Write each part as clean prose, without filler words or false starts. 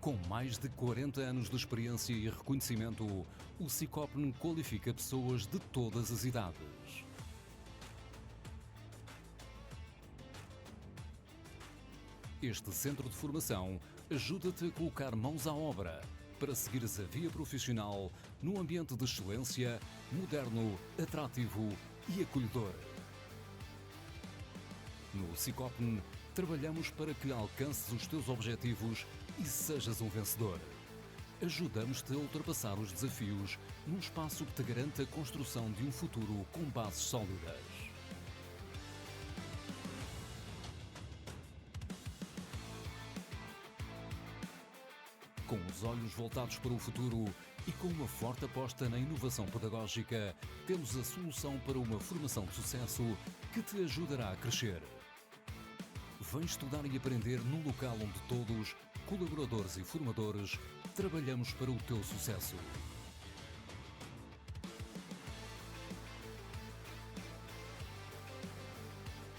Com mais de 40 anos de experiência e reconhecimento, o Sicopn qualifica pessoas de todas as idades. Este centro de formação ajuda-te a colocar mãos à obra para seguires a via profissional num ambiente de excelência, moderno, atrativo e acolhedor. No Sicopn, trabalhamos para que alcances os teus objetivos e sejas um vencedor. Ajudamos-te a ultrapassar os desafios num espaço que te garante a construção de um futuro com bases sólidas. Com os olhos voltados para o futuro e com uma forte aposta na inovação pedagógica, temos a solução para uma formação de sucesso que te ajudará a crescer. Vem estudar e aprender num local onde todos, colaboradores e formadores, trabalhamos para o teu sucesso.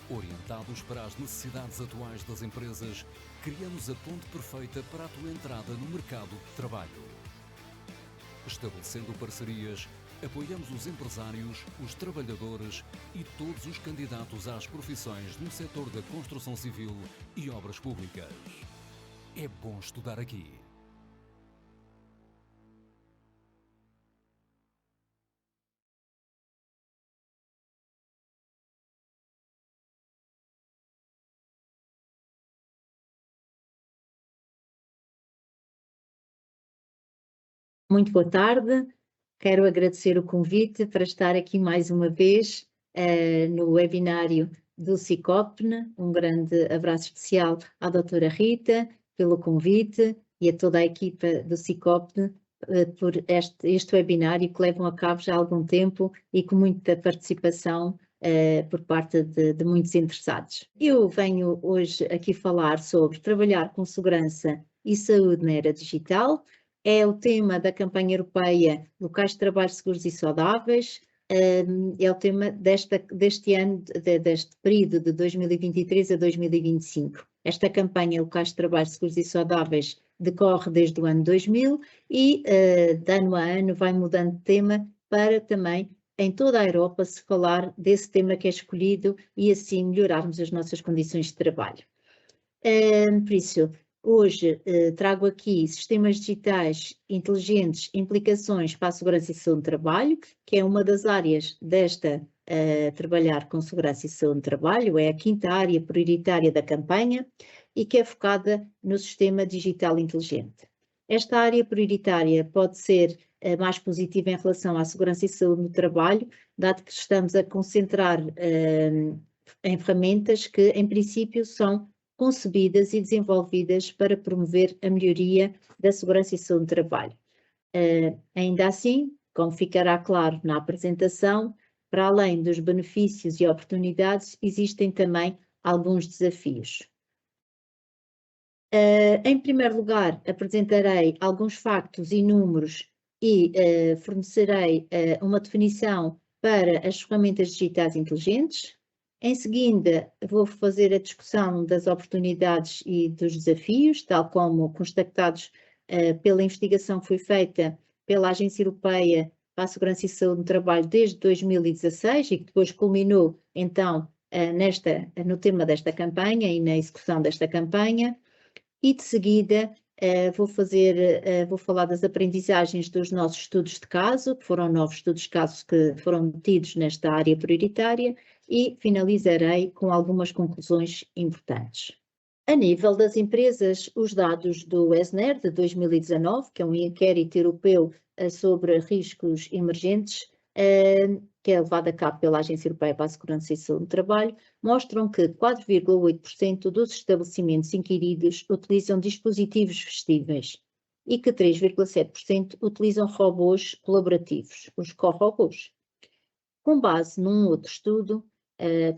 Orientados para as necessidades atuais das empresas, criamos a ponte perfeita para a tua entrada no mercado de trabalho. Estabelecendo parcerias, apoiamos os empresários, os trabalhadores e todos os candidatos às profissões no setor da construção civil e obras públicas. É bom estudar aqui. Muito boa tarde, quero agradecer o convite para estar aqui mais uma vez no webinário do Sicopn. Um grande abraço especial à doutora Rita pelo convite e a toda a equipa do Sicopn por este webinário que levam a cabo já há algum tempo e com muita participação por parte de muitos interessados. Eu venho hoje aqui falar sobre trabalhar com segurança e saúde na era digital. É o tema da campanha europeia Locais de Trabalho Seguros e Saudáveis, é o tema deste ano, deste período de 2023 a 2025. Esta campanha Locais de Trabalho Seguros e Saudáveis decorre desde o ano 2000 e de ano a ano vai mudando de tema para também em toda a Europa se falar desse tema que é escolhido e assim melhorarmos as nossas condições de trabalho. Por isso, hoje trago aqui sistemas digitais inteligentes, implicações para a segurança e saúde no trabalho, que é uma das áreas desta trabalhar com segurança e saúde no trabalho, é a quinta área prioritária da campanha e que é focada no sistema digital inteligente. Esta área prioritária pode ser mais positiva em relação à segurança e saúde no trabalho, dado que estamos a concentrar em ferramentas que, em princípio, são concebidas e desenvolvidas para promover a melhoria da segurança e saúde no trabalho. Ainda assim, como ficará claro na apresentação, para além dos benefícios e oportunidades, existem também alguns desafios. Em primeiro lugar, apresentarei alguns factos e números e fornecerei uma definição para as ferramentas digitais inteligentes. Em seguida, vou fazer a discussão das oportunidades e dos desafios, tal como constatados pela investigação que foi feita pela Agência Europeia para a Segurança e Saúde no Trabalho desde 2016 e que depois culminou, então, no tema desta campanha e na execução desta campanha. E de seguida vou falar das aprendizagens dos nossos estudos de caso, que foram novos estudos de caso que foram metidos nesta área prioritária, e finalizarei com algumas conclusões importantes. A nível das empresas, os dados do ESNER de 2019, que é um inquérito europeu sobre riscos emergentes, que é levado a cabo pela Agência Europeia para a Segurança e Saúde no Trabalho, mostram que 4,8% dos estabelecimentos inquiridos utilizam dispositivos vestíveis e que 3,7% utilizam robôs colaborativos, os corrobôs. Com base num outro estudo,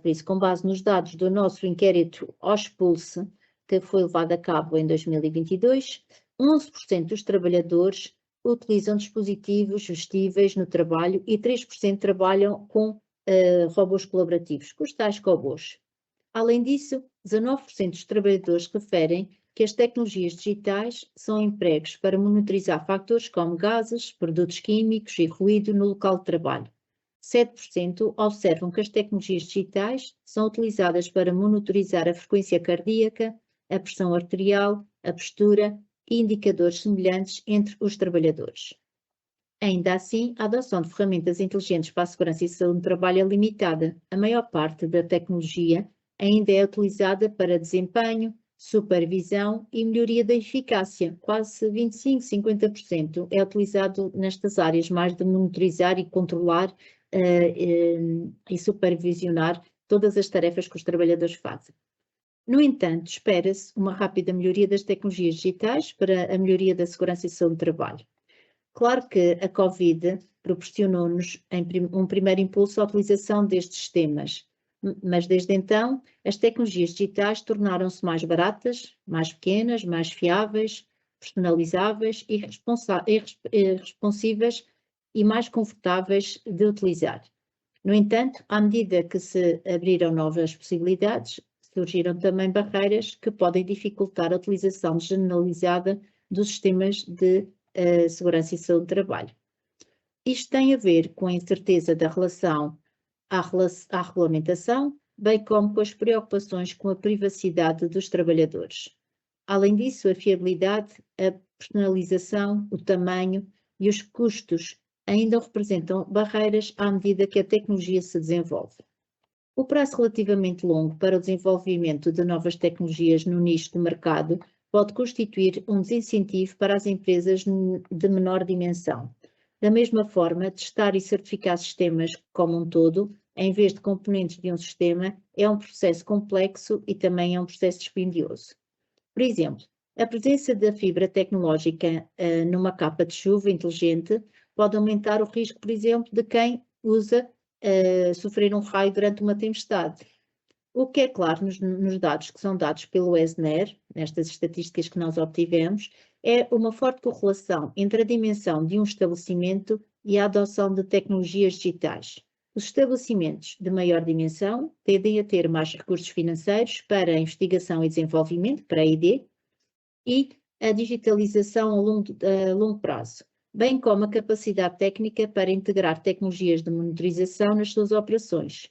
por isso, com base nos dados do nosso inquérito OSPulse, que foi levado a cabo em 2022, 11% dos trabalhadores utilizam dispositivos vestíveis no trabalho e 3% trabalham com robôs colaborativos, com os tais cobôs. Além disso, 19% dos trabalhadores referem que as tecnologias digitais são empregos para monitorizar fatores como gases, produtos químicos e ruído no local de trabalho. 7% observam que as tecnologias digitais são utilizadas para monitorizar a frequência cardíaca, a pressão arterial, a postura e indicadores semelhantes entre os trabalhadores. Ainda assim, a adoção de ferramentas inteligentes para a segurança e saúde no trabalho é limitada. A maior parte da tecnologia ainda é utilizada para desempenho, supervisão e melhoria da eficácia. Quase 25-50% é utilizado nestas áreas, mais de monitorizar e controlar e supervisionar todas as tarefas que os trabalhadores fazem. No entanto, espera-se uma rápida melhoria das tecnologias digitais para a melhoria da segurança e saúde do trabalho. Claro que a Covid proporcionou-nos um primeiro impulso à utilização destes sistemas, mas desde então as tecnologias digitais tornaram-se mais baratas, mais pequenas, mais fiáveis, personalizáveis e responsivas e mais confortáveis de utilizar. No entanto, à medida que se abriram novas possibilidades, surgiram também barreiras que podem dificultar a utilização generalizada dos sistemas de segurança e saúde do trabalho. Isto tem a ver com a incerteza da relação à regulamentação, bem como com as preocupações com a privacidade dos trabalhadores. Além disso, a fiabilidade, a personalização, o tamanho e os custos ainda representam barreiras à medida que a tecnologia se desenvolve. O prazo relativamente longo para o desenvolvimento de novas tecnologias no nicho de mercado pode constituir um desincentivo para as empresas de menor dimensão. Da mesma forma, testar e certificar sistemas como um todo, em vez de componentes de um sistema, é um processo complexo e também é um processo dispendioso. Por exemplo, a presença da fibra tecnológica numa capa de chuva inteligente pode aumentar o risco, por exemplo, de quem usa sofrer um raio durante uma tempestade. O que é claro nos dados que são dados pelo ESNER, nestas estatísticas que nós obtivemos, é uma forte correlação entre a dimensão de um estabelecimento e a adoção de tecnologias digitais. Os estabelecimentos de maior dimensão tendem a ter mais recursos financeiros para a investigação e desenvolvimento, para a I+D, e a digitalização a longo prazo, bem como a capacidade técnica para integrar tecnologias de monitorização nas suas operações.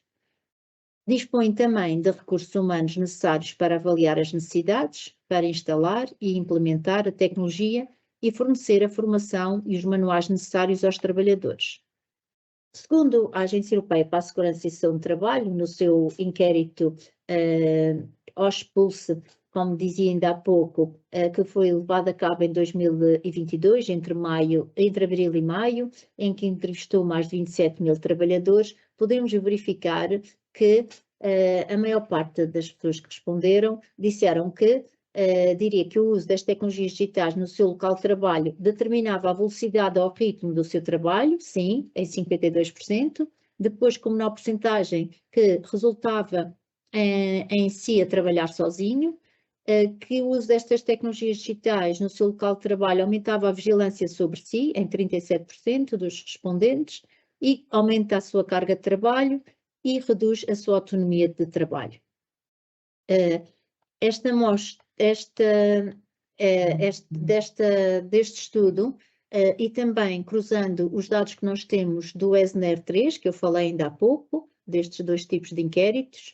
Dispõe também de recursos humanos necessários para avaliar as necessidades, para instalar e implementar a tecnologia e fornecer a formação e os manuais necessários aos trabalhadores. Segundo a Agência Europeia para a Segurança e Saúde do Trabalho, no seu inquérito OSPULSE, como dizia ainda há pouco, que foi levado a cabo em 2022, entre abril e maio, em que entrevistou mais de 27 mil trabalhadores, podemos verificar que a maior parte das pessoas que responderam disseram que diria que o uso das tecnologias digitais no seu local de trabalho determinava a velocidade ou ritmo do seu trabalho, sim, em 52%. Depois, com menor porcentagem, que resultava em si a trabalhar sozinho, que o uso destas tecnologias digitais no seu local de trabalho aumentava a vigilância sobre si, em 37% dos respondentes, e aumenta a sua carga de trabalho e reduz a sua autonomia de trabalho. Deste estudo, e também cruzando os dados que nós temos do ESNER 3, que eu falei ainda há pouco, destes dois tipos de inquéritos,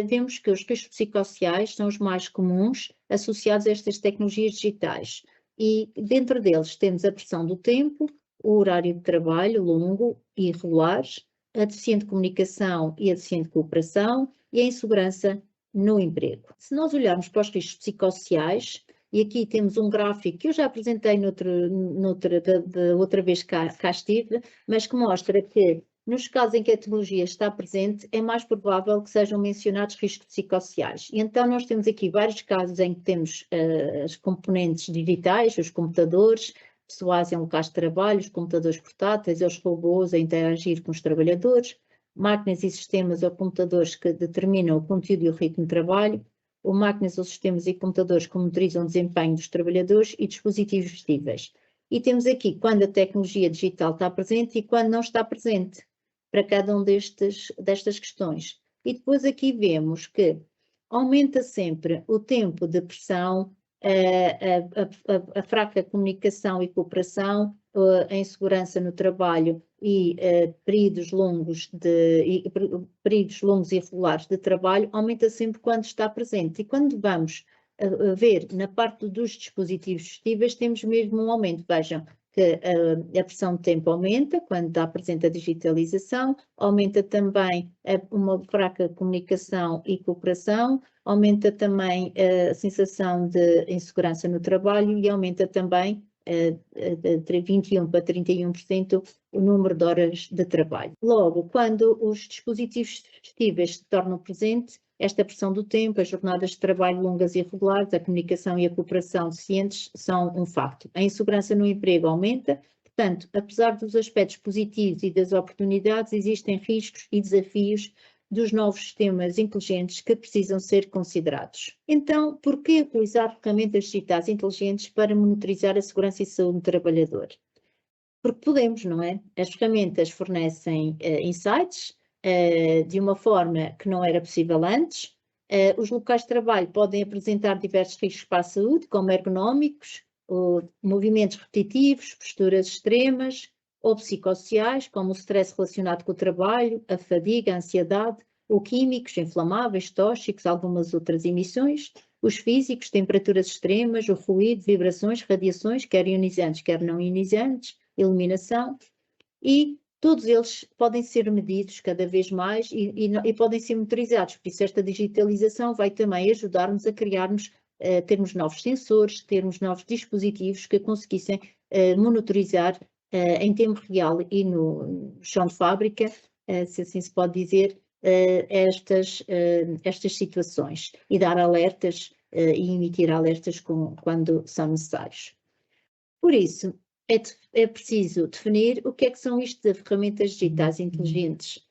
vemos que os riscos psicossociais são os mais comuns associados a estas tecnologias digitais. E dentro deles temos a pressão do tempo, o horário de trabalho longo e irregular, a deficiente comunicação e a deficiente cooperação e a insegurança no emprego. Se nós olharmos para os riscos psicossociais, e aqui temos um gráfico que eu já apresentei outra vez cá estive, mas que mostra que nos casos em que a tecnologia está presente, é mais provável que sejam mencionados riscos psicossociais. E então nós temos aqui vários casos em que temos as componentes digitais, os computadores, pessoais em locais de trabalho, os computadores portáteis, os robôs a interagir com os trabalhadores, máquinas e sistemas ou computadores que determinam o conteúdo e o ritmo de trabalho, ou máquinas ou sistemas e computadores que monitorizam o desempenho dos trabalhadores e dispositivos vestíveis. E temos aqui quando a tecnologia digital está presente e quando não está presente, para cada um destas questões. E depois aqui vemos que aumenta sempre o tempo de pressão a fraca comunicação e cooperação em segurança no trabalho e períodos longos e regulares de trabalho aumenta sempre quando está presente. E quando vamos ver na parte dos dispositivos vestíveis, temos mesmo um aumento. Vejam que a pressão de tempo aumenta quando está presente a digitalização, aumenta também uma fraca comunicação e cooperação, aumenta também a sensação de insegurança no trabalho e aumenta também de 21% para 31% o número de horas de trabalho. Logo, quando os dispositivos vestíveis se tornam presentes, esta pressão do tempo, as jornadas de trabalho longas e irregulares, a comunicação e a cooperação deficientes são um facto. A insegurança no emprego aumenta, portanto, apesar dos aspectos positivos e das oportunidades, existem riscos e desafios dos novos sistemas inteligentes que precisam ser considerados. Então, por que utilizar ferramentas digitais inteligentes para monitorizar a segurança e saúde do trabalhador? Porque podemos, não é? As ferramentas fornecem insights de uma forma que não era possível antes. Os locais de trabalho podem apresentar diversos riscos para a saúde, como ergonómicos, movimentos repetitivos, posturas extremas, ou psicossociais, como o stress relacionado com o trabalho, a fadiga, a ansiedade, ou químicos, inflamáveis, tóxicos, algumas outras emissões, os físicos, temperaturas extremas, o ruído, vibrações, radiações, quer ionizantes, quer não ionizantes, iluminação, e todos eles podem ser medidos cada vez mais e podem ser monitorizados. Por isso, esta digitalização vai também ajudar-nos a criarmos, termos novos sensores, termos novos dispositivos que conseguissem monitorizar em tempo real e no chão de fábrica, se assim se pode dizer, estas situações e dar alertas e emitir alertas quando são necessários. Por isso, é preciso definir o que são isto de ferramentas digitais inteligentes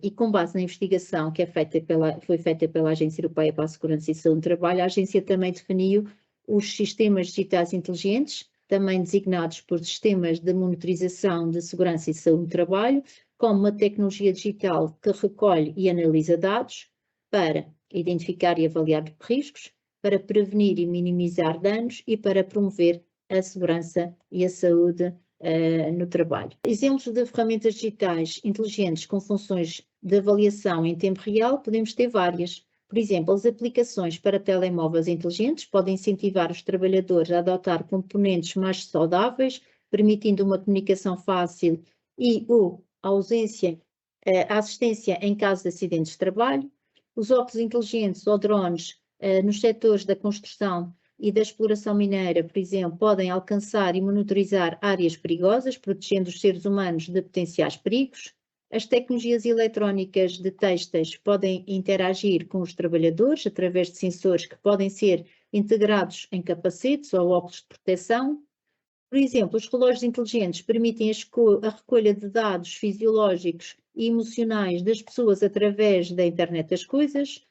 e com base na investigação que foi feita pela Agência Europeia para a Segurança e Saúde do Trabalho, a agência também definiu os sistemas digitais inteligentes, também designados por sistemas de monitorização de segurança e saúde do trabalho, como uma tecnologia digital que recolhe e analisa dados para identificar e avaliar riscos, para prevenir e minimizar danos e para promover a segurança e a saúde no trabalho. Exemplos de ferramentas digitais inteligentes com funções de avaliação em tempo real, podemos ter várias. Por exemplo, as aplicações para telemóveis inteligentes podem incentivar os trabalhadores a adotar componentes mais saudáveis, permitindo uma comunicação fácil e a assistência em caso de acidentes de trabalho. Os óculos inteligentes ou drones nos setores da construção e da exploração mineira, por exemplo, podem alcançar e monitorizar áreas perigosas, protegendo os seres humanos de potenciais perigos. As tecnologias eletrónicas de têxteis podem interagir com os trabalhadores através de sensores que podem ser integrados em capacetes ou óculos de proteção. Por exemplo, os relógios inteligentes permitem a recolha de dados fisiológicos e emocionais das pessoas através da internet das coisas.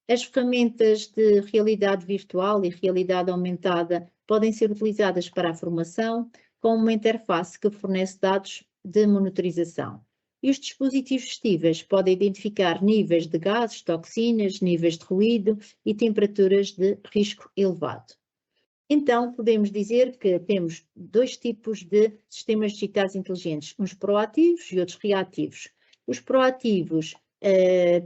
As ferramentas de realidade virtual e realidade aumentada podem ser utilizadas para a formação, com uma interface que fornece dados de monitorização. E os dispositivos vestíveis podem identificar níveis de gases, toxinas, níveis de ruído e temperaturas de risco elevado. Então, podemos dizer que temos dois tipos de sistemas digitais inteligentes, uns proativos e outros reativos. Os proativos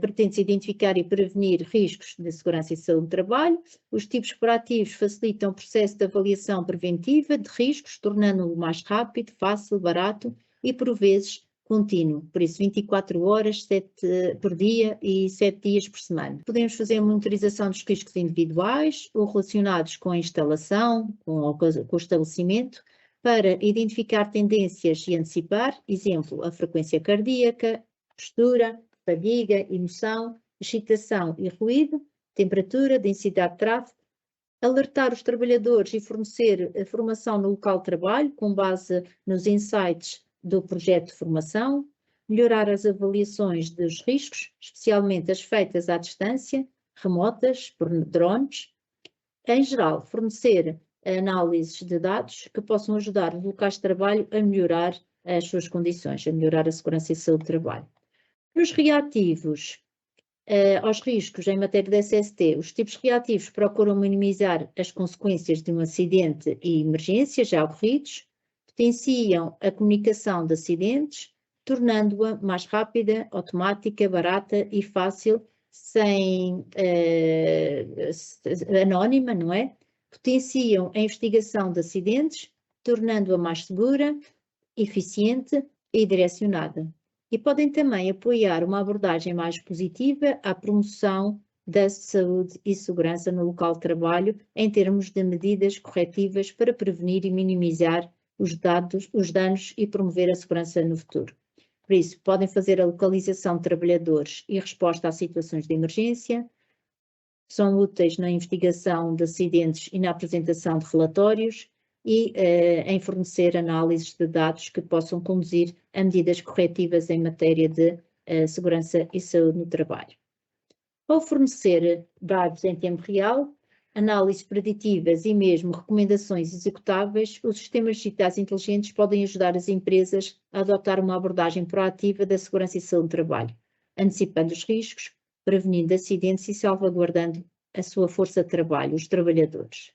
pretendem identificar e prevenir riscos de segurança e saúde do trabalho. Os tipos proativos facilitam o processo de avaliação preventiva de riscos, tornando-o mais rápido, fácil, barato e, por vezes, contínuo, por isso 24 horas, 7 por dia e 7 dias por semana. Podemos fazer a monitorização dos riscos individuais ou relacionados com a instalação, com o estabelecimento, para identificar tendências e antecipar, exemplo, a frequência cardíaca, postura, fadiga, emoção, excitação e ruído, temperatura, densidade de tráfego, alertar os trabalhadores e fornecer a formação no local de trabalho com base nos insights do projeto de formação, melhorar as avaliações dos riscos, especialmente as feitas à distância, remotas, por drones. Em geral, fornecer análises de dados que possam ajudar os locais de trabalho a melhorar as suas condições, a melhorar a segurança e saúde do trabalho. Nos reativos, aos riscos em matéria de SST, os tipos reativos procuram minimizar as consequências de um acidente e emergência já ocorridos, potenciam a comunicação de acidentes, tornando-a mais rápida, automática, barata e fácil, sem anónima, não é? Potenciam a investigação de acidentes, tornando-a mais segura, eficiente e direcionada. E podem também apoiar uma abordagem mais positiva à promoção da saúde e segurança no local de trabalho, em termos de medidas corretivas para prevenir e minimizar os danos e promover a segurança no futuro. Por isso, podem fazer a localização de trabalhadores e resposta a situações de emergência, são úteis na investigação de acidentes e na apresentação de relatórios e em fornecer análises de dados que possam conduzir a medidas corretivas em matéria de segurança e saúde no trabalho. Ao fornecer dados em tempo real, análises preditivas e mesmo recomendações executáveis, os sistemas digitais inteligentes podem ajudar as empresas a adotar uma abordagem proativa da segurança e saúde no trabalho, antecipando os riscos, prevenindo acidentes e salvaguardando a sua força de trabalho, os trabalhadores.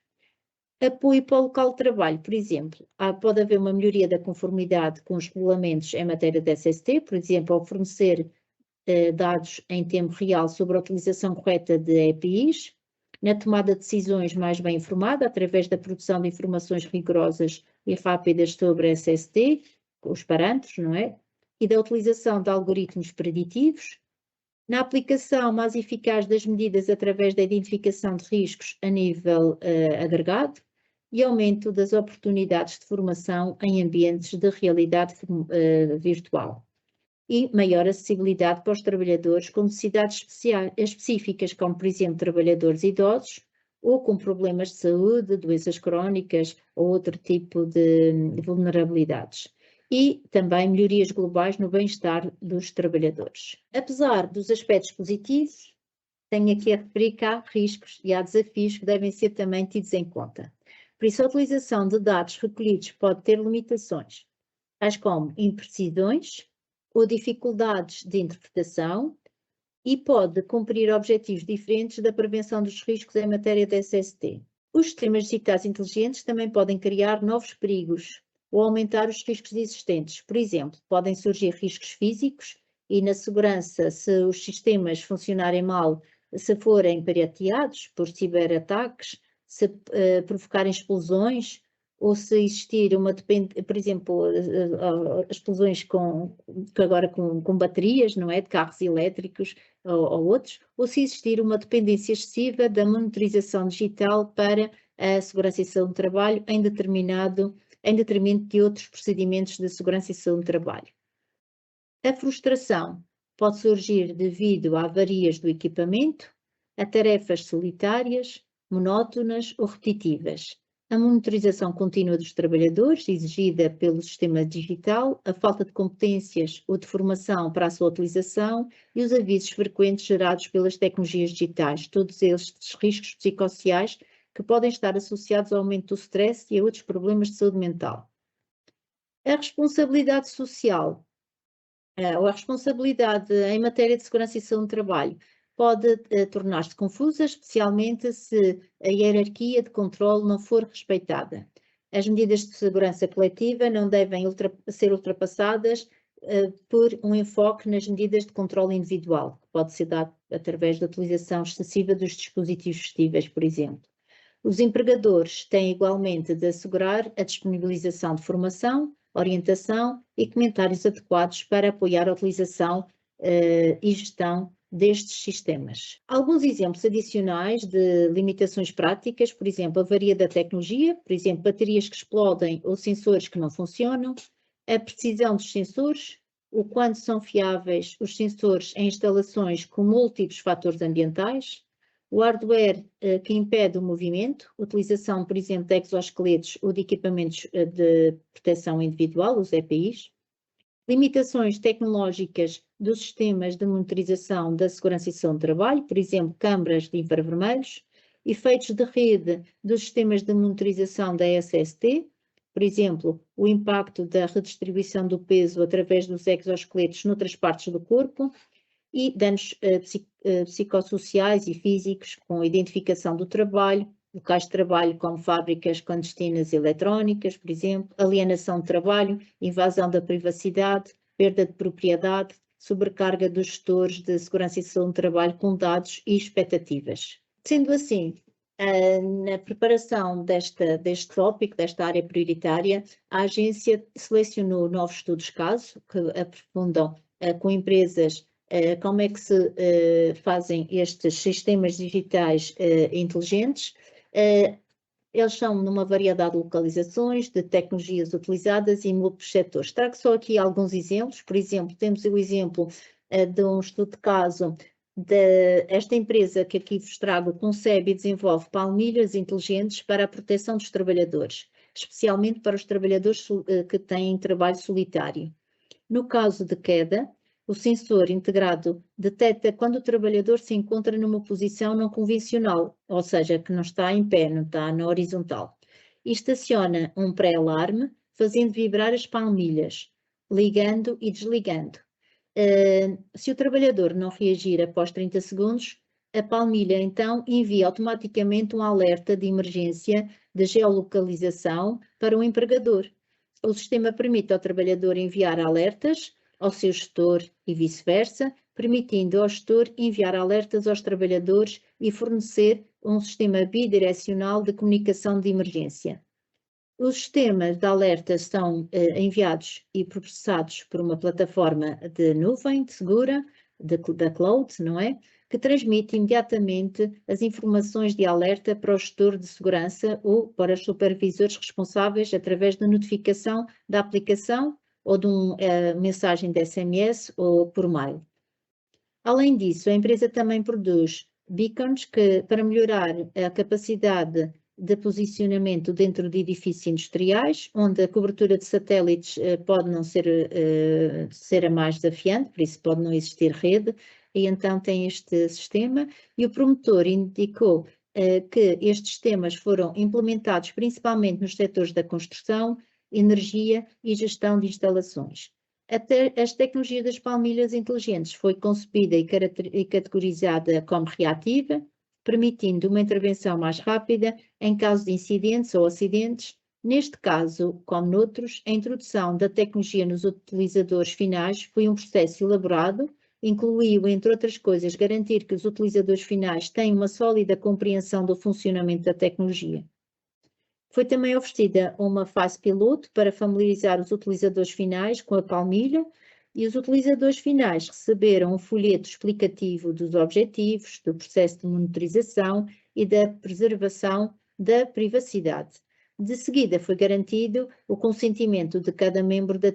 Apoio para o local de trabalho, por exemplo, pode haver uma melhoria da conformidade com os regulamentos em matéria de SST, por exemplo, ao fornecer dados em tempo real sobre a utilização correta de EPIs, na tomada de decisões mais bem informada, através da produção de informações rigorosas e rápidas sobre a SST, os parâmetros, não é? E da utilização de algoritmos preditivos, na aplicação mais eficaz das medidas através da identificação de riscos a nível agregado e aumento das oportunidades de formação em ambientes de realidade virtual. E maior acessibilidade para os trabalhadores com necessidades específicas, como, por exemplo, trabalhadores idosos ou com problemas de saúde, doenças crónicas ou outro tipo de vulnerabilidades. E também melhorias globais no bem-estar dos trabalhadores. Apesar dos aspectos positivos, tenho aqui a referir que há riscos e há desafios que devem ser também tidos em conta. Por isso, a utilização de dados recolhidos pode ter limitações, tais como imprecisões ou dificuldades de interpretação, e pode cumprir objetivos diferentes da prevenção dos riscos em matéria de SST. Os sistemas digitais inteligentes também podem criar novos perigos ou aumentar os riscos existentes. Por exemplo, podem surgir riscos físicos e na segurança, se os sistemas funcionarem mal, se forem pirateados por ciberataques, se provocarem explosões, ou se existir uma dependência, por exemplo, explosões agora com baterias, não é, de carros elétricos ou outros, ou se existir uma dependência excessiva da monitorização digital para a segurança e saúde do trabalho em detrimento de outros procedimentos de segurança e saúde do trabalho. A frustração pode surgir devido a avarias do equipamento, a tarefas solitárias, monótonas ou repetitivas, a monitorização contínua dos trabalhadores, exigida pelo sistema digital, a falta de competências ou de formação para a sua utilização e os avisos frequentes gerados pelas tecnologias digitais, todos estes riscos psicossociais que podem estar associados ao aumento do stress e a outros problemas de saúde mental. A responsabilidade social, ou a responsabilidade em matéria de segurança e saúde no trabalho, pode tornar-se confusa, especialmente se a hierarquia de controle não for respeitada. As medidas de segurança coletiva não devem ser ultrapassadas por um enfoque nas medidas de controle individual, que pode ser dado através da utilização excessiva dos dispositivos vestíveis, por exemplo. Os empregadores têm igualmente de assegurar a disponibilização de formação, orientação e comentários adequados para apoiar a utilização e gestão destes sistemas. Alguns exemplos adicionais de limitações práticas, por exemplo, a avaria da tecnologia, por exemplo, baterias que explodem ou sensores que não funcionam, a precisão dos sensores, o quanto são fiáveis os sensores em instalações com múltiplos fatores ambientais, o hardware que impede o movimento, utilização, por exemplo, de exoesqueletos ou de equipamentos de proteção individual, os EPIs, limitações tecnológicas dos sistemas de monitorização da segurança e saúde do trabalho, por exemplo, câmaras de infravermelhos, efeitos de rede dos sistemas de monitorização da SST, por exemplo, o impacto da redistribuição do peso através dos exoesqueletos noutras partes do corpo, e danos psicossociais e físicos, com identificação do trabalho, locais de trabalho como fábricas clandestinas eletrónicas, por exemplo, alienação de trabalho, invasão da privacidade, perda de propriedade, sobrecarga dos gestores de segurança e saúde no trabalho com dados e expectativas. Sendo assim, na preparação deste tópico, desta área prioritária, a agência selecionou novos estudos-caso que aprofundam com empresas como é que se fazem estes sistemas digitais inteligentes. Eles são numa variedade de localizações, de tecnologias utilizadas e múltiplos setores. Trago só aqui alguns exemplos. Por exemplo, temos o exemplo de um estudo de caso desta empresa que aqui vos trago, concebe e desenvolve palmilhas inteligentes para a proteção dos trabalhadores, especialmente para os trabalhadores que têm trabalho solitário. No caso de queda, o sensor integrado detecta quando o trabalhador se encontra numa posição não convencional, ou seja, que não está em pé, não está na horizontal, e estaciona um pré-alarme, fazendo vibrar as palmilhas, ligando e desligando. Se o trabalhador não reagir após 30 segundos, a palmilha então envia automaticamente um alerta de emergência de geolocalização para o empregador. O sistema permite ao trabalhador enviar alertas ao seu gestor e vice-versa, permitindo ao gestor enviar alertas aos trabalhadores e fornecer um sistema bidirecional de comunicação de emergência. Os sistemas de alerta são enviados e processados por uma plataforma de nuvem segura, da cloud, não é? Que transmite imediatamente as informações de alerta para o gestor de segurança ou para os supervisores responsáveis através da notificação da aplicação ou de uma mensagem de SMS ou por mail. Além disso, a empresa também produz beacons para melhorar a capacidade de posicionamento dentro de edifícios industriais, onde a cobertura de satélites pode não ser a mais desafiante, por isso pode não existir rede, e então tem este sistema, e o promotor indicou que estes sistemas foram implementados principalmente nos setores da construção, energia e gestão de instalações. As tecnologias das palmilhas inteligentes foi concebida e categorizada como reativa, permitindo uma intervenção mais rápida em caso de incidentes ou acidentes. Neste caso, como noutros, a introdução da tecnologia nos utilizadores finais foi um processo elaborado, incluiu, entre outras coisas, garantir que os utilizadores finais têm uma sólida compreensão do funcionamento da tecnologia. Foi também oferecida uma fase piloto para familiarizar os utilizadores finais com a palmilha, e os utilizadores finais receberam um folheto explicativo dos objetivos, do processo de monitorização e da preservação da privacidade. De seguida, foi garantido o consentimento de cada membro da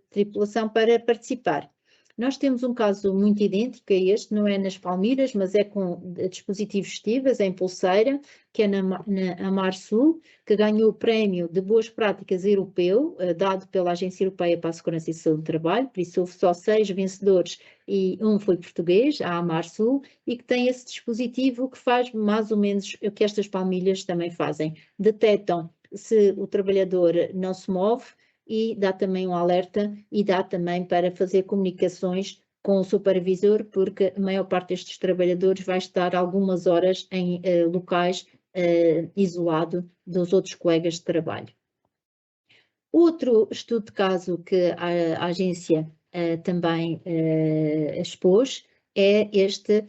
tripulação para participar. Nós temos um caso muito idêntico a este, não é nas palmilhas, mas é com dispositivos vestíveis em pulseira, que é na AMAR-Sul, que ganhou o prémio de boas práticas europeu, dado pela Agência Europeia para a Segurança e Saúde do Trabalho, por isso houve só 6 vencedores e um foi português, a AMAR-Sul, e que tem esse dispositivo que faz mais ou menos o que estas palmilhas também fazem. Detectam se o trabalhador não se move, e dá também um alerta e dá também para fazer comunicações com o supervisor, porque a maior parte destes trabalhadores vai estar algumas horas em locais isolado dos outros colegas de trabalho. Outro estudo de caso que a agência também expôs é este,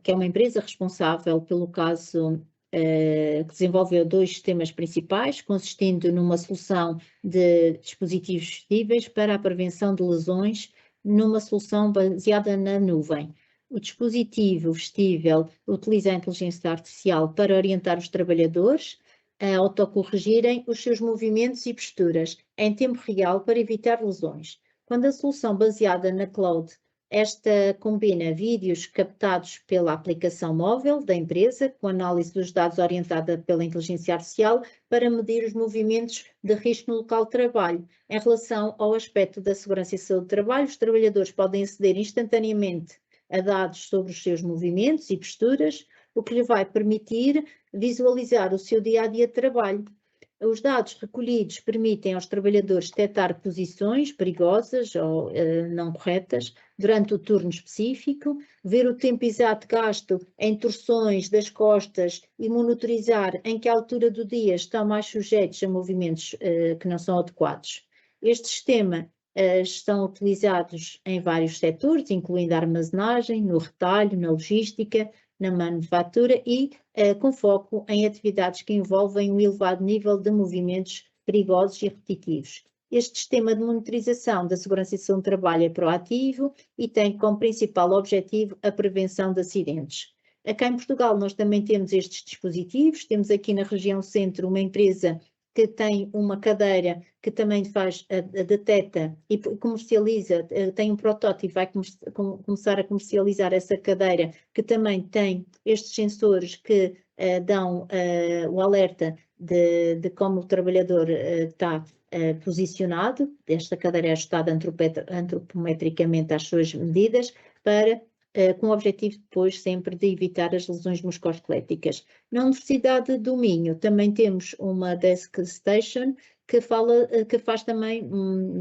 que é uma empresa responsável pelo caso que desenvolveu 2 sistemas principais, consistindo numa solução de dispositivos vestíveis para a prevenção de lesões, numa solução baseada na nuvem. O dispositivo vestível utiliza a inteligência artificial para orientar os trabalhadores a autocorrigirem os seus movimentos e posturas em tempo real para evitar lesões. Quando a solução baseada na cloud, esta combina vídeos captados pela aplicação móvel da empresa, com análise dos dados orientada pela inteligência artificial, para medir os movimentos de risco no local de trabalho. Em relação ao aspecto da segurança e saúde do trabalho, os trabalhadores podem aceder instantaneamente a dados sobre os seus movimentos e posturas, o que lhe vai permitir visualizar o seu dia-a-dia de trabalho. Os dados recolhidos permitem aos trabalhadores detectar posições perigosas ou não corretas durante o turno específico, ver o tempo exato gasto em torções das costas e monitorizar em que altura do dia estão mais sujeitos a movimentos que não são adequados. Este sistema estão utilizados em vários setores, incluindo a armazenagem, no retalho, na logística, na manufatura e com foco em atividades que envolvem um elevado nível de movimentos perigosos e repetitivos. Este sistema de monitorização da segurança e saúde do trabalho é proativo e tem como principal objetivo a prevenção de acidentes. Cá em Portugal nós também temos estes dispositivos, temos aqui na região centro uma empresa que tem uma cadeira que também detecta e comercializa, tem um protótipo, vai começar a comercializar essa cadeira, que também tem estes sensores que dão o alerta de como o trabalhador está posicionado. Esta cadeira é ajustada antropometricamente às suas medidas para com o objetivo depois sempre de evitar as lesões musculoesqueléticas. Na Universidade do Minho também temos uma Desk Station que faz também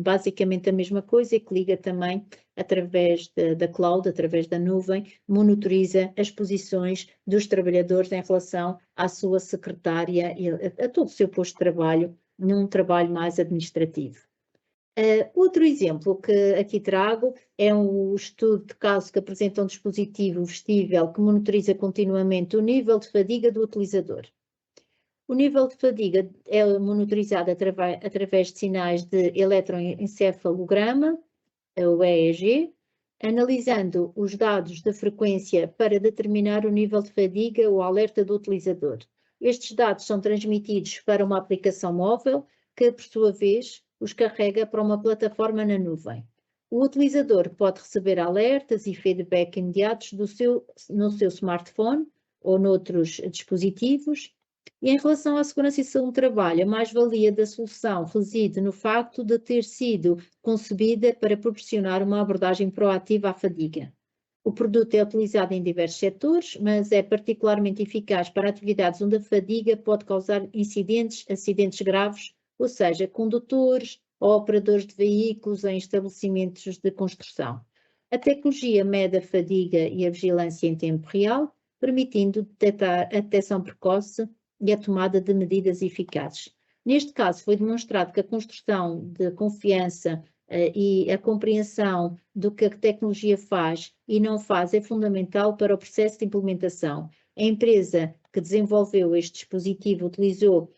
basicamente a mesma coisa e que liga também através da cloud, através da nuvem, monitoriza as posições dos trabalhadores em relação à sua secretária e a todo o seu posto de trabalho, num trabalho mais administrativo. Outro exemplo que aqui trago é um estudo de caso que apresenta um dispositivo vestível que monitoriza continuamente o nível de fadiga do utilizador. O nível de fadiga é monitorizado através de sinais de eletroencefalograma, o EEG, analisando os dados da frequência para determinar o nível de fadiga ou alerta do utilizador. Estes dados são transmitidos para uma aplicação móvel que, por sua vez, os carrega para uma plataforma na nuvem. O utilizador pode receber alertas e feedback imediatos no seu smartphone ou noutros dispositivos. E em relação à segurança e saúde do trabalho, a mais-valia da solução reside no facto de ter sido concebida para proporcionar uma abordagem proativa à fadiga. O produto é utilizado em diversos setores, mas é particularmente eficaz para atividades onde a fadiga pode causar acidentes graves, ou seja, condutores ou operadores de veículos em estabelecimentos de construção. A tecnologia mede a fadiga e a vigilância em tempo real, permitindo detectar a detecção precoce e a tomada de medidas eficazes. Neste caso, foi demonstrado que a construção de confiança e a compreensão do que a tecnologia faz e não faz é fundamental para o processo de implementação. A empresa que desenvolveu este dispositivo utilizou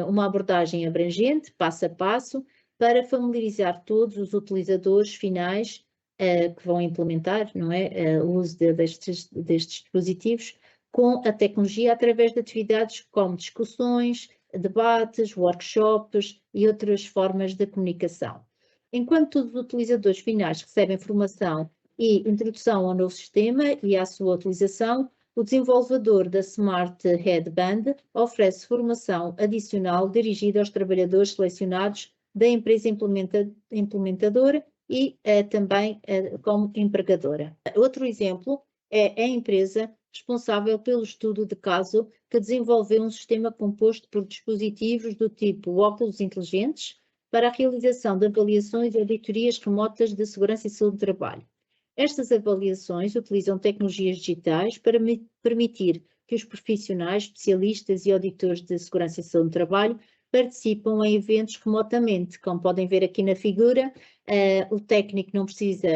uma abordagem abrangente, passo a passo, para familiarizar todos os utilizadores finais que vão implementar, não é, o uso destes dispositivos com a tecnologia através de atividades como discussões, debates, workshops e outras formas de comunicação. Enquanto todos os utilizadores finais recebem formação e introdução ao novo sistema e à sua utilização, o desenvolvedor da Smart Headband oferece formação adicional dirigida aos trabalhadores selecionados da empresa implementadora e também como empregadora. Outro exemplo é a empresa responsável pelo estudo de caso que desenvolveu um sistema composto por dispositivos do tipo óculos inteligentes para a realização de avaliações e auditorias remotas de segurança e saúde do trabalho. Estas avaliações utilizam tecnologias digitais para permitir que os profissionais, especialistas e auditores de segurança e saúde do trabalho participam em eventos remotamente. Como podem ver aqui na figura, o técnico não precisa,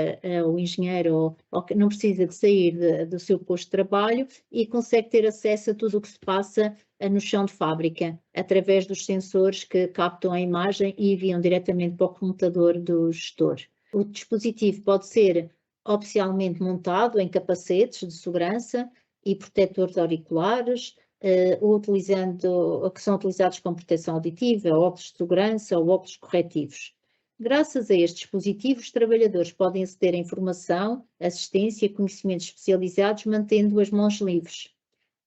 o engenheiro não precisa de sair do seu posto de trabalho e consegue ter acesso a tudo o que se passa no chão de fábrica, através dos sensores que captam a imagem e enviam diretamente para o computador do gestor. O dispositivo pode ser oficialmente montado em capacetes de segurança e protetores auriculares, que são utilizados com proteção auditiva, óculos de segurança ou óculos corretivos. Graças a estes dispositivos, os trabalhadores podem aceder a informação, assistência e conhecimentos especializados, mantendo as mãos livres.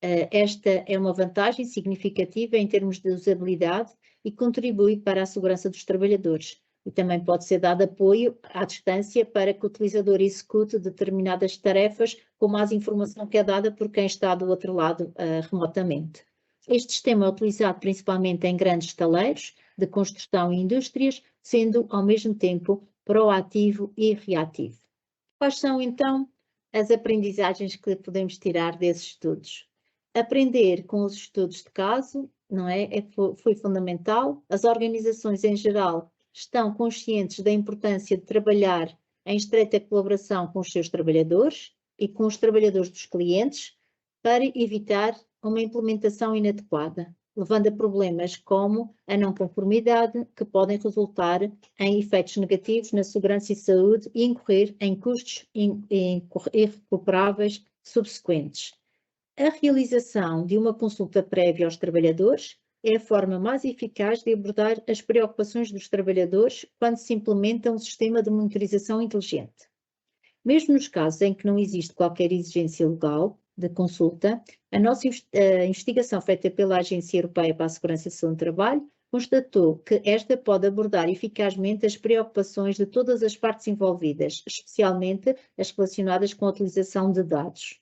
Esta é uma vantagem significativa em termos de usabilidade e contribui para a segurança dos trabalhadores. E também pode ser dado apoio à distância para que o utilizador execute determinadas tarefas com mais informação que é dada por quem está do outro lado remotamente. Este sistema é utilizado principalmente em grandes estaleiros de construção e indústrias, sendo ao mesmo tempo proativo e reativo. Quais são então as aprendizagens que podemos tirar desses estudos? Aprender com os estudos de caso, não é? Foi fundamental. As organizações em geral estão conscientes da importância de trabalhar em estreita colaboração com os seus trabalhadores e com os trabalhadores dos clientes para evitar uma implementação inadequada, levando a problemas como a não conformidade, que podem resultar em efeitos negativos na segurança e saúde e incorrer em custos irrecuperáveis subsequentes. A realização de uma consulta prévia aos trabalhadores é a forma mais eficaz de abordar as preocupações dos trabalhadores quando se implementa um sistema de monitorização inteligente. Mesmo nos casos em que não existe qualquer exigência legal de consulta, a nossa investigação feita pela Agência Europeia para a Segurança e Saúde do Trabalho constatou que esta pode abordar eficazmente as preocupações de todas as partes envolvidas, especialmente as relacionadas com a utilização de dados.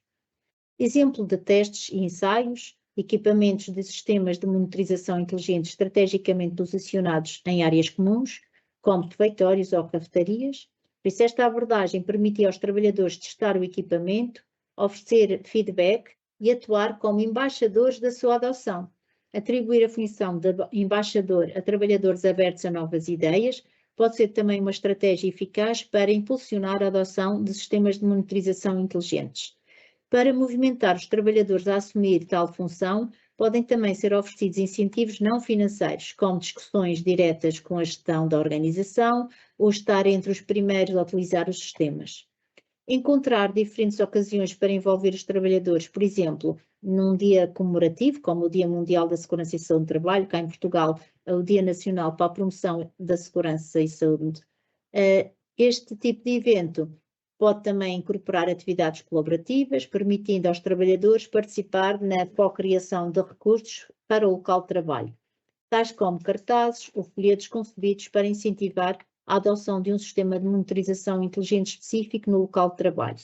Exemplo de testes e ensaios, equipamentos de sistemas de monitorização inteligente estrategicamente posicionados em áreas comuns, como refeitórios ou cafetarias. Por isso, esta abordagem permitia aos trabalhadores testar o equipamento, oferecer feedback e atuar como embaixadores da sua adoção. Atribuir a função de embaixador a trabalhadores abertos a novas ideias pode ser também uma estratégia eficaz para impulsionar a adoção de sistemas de monitorização inteligentes. Para movimentar os trabalhadores a assumir tal função, podem também ser oferecidos incentivos não financeiros, como discussões diretas com a gestão da organização ou estar entre os primeiros a utilizar os sistemas. Encontrar diferentes ocasiões para envolver os trabalhadores, por exemplo, num dia comemorativo, como o Dia Mundial da Segurança e Saúde do Trabalho, cá em Portugal, o Dia Nacional para a Promoção da Segurança e Saúde. Este tipo de evento pode também incorporar atividades colaborativas, permitindo aos trabalhadores participar na co-criação de recursos para o local de trabalho, tais como cartazes ou folhetos concebidos para incentivar a adoção de um sistema de monitorização inteligente específico no local de trabalho.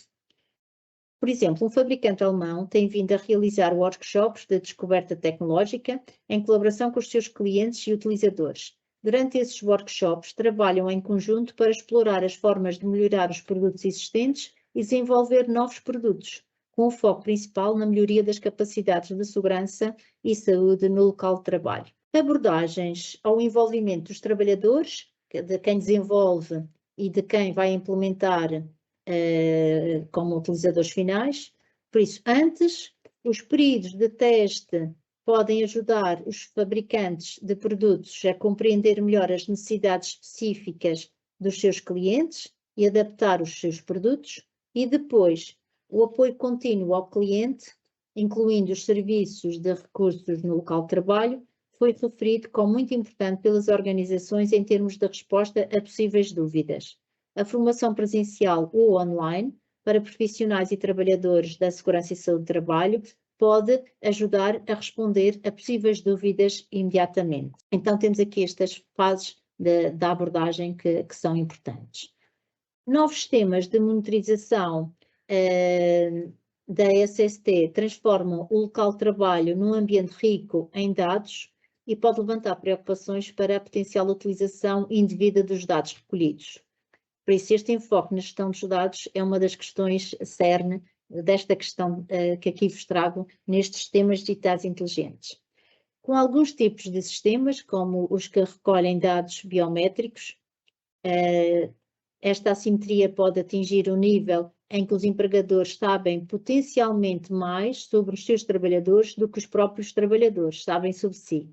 Por exemplo, um fabricante alemão tem vindo a realizar workshops de descoberta tecnológica em colaboração com os seus clientes e utilizadores. Durante esses workshops, trabalham em conjunto para explorar as formas de melhorar os produtos existentes e desenvolver novos produtos, com o foco principal na melhoria das capacidades de segurança e saúde no local de trabalho. Abordagens ao envolvimento dos trabalhadores, de quem desenvolve e de quem vai implementar como utilizadores finais. Por isso, antes, os períodos de teste podem ajudar os fabricantes de produtos a compreender melhor as necessidades específicas dos seus clientes e adaptar os seus produtos. E depois, o apoio contínuo ao cliente, incluindo os serviços de recursos no local de trabalho, foi referido como muito importante pelas organizações em termos de resposta a possíveis dúvidas. A formação presencial ou online para profissionais e trabalhadores da segurança e saúde do trabalho pode ajudar a responder a possíveis dúvidas imediatamente. Então, temos aqui estas fases da abordagem que são importantes. Novos sistemas de monitorização da SST transformam o local de trabalho num ambiente rico em dados e pode levantar preocupações para a potencial utilização indevida dos dados recolhidos. Por isso, este enfoque na gestão dos dados é uma das questões cerne desta questão que aqui vos trago nestes sistemas digitais inteligentes. Com alguns tipos de sistemas, como os que recolhem dados biométricos, esta assimetria pode atingir um nível em que os empregadores sabem potencialmente mais sobre os seus trabalhadores do que os próprios trabalhadores sabem sobre si.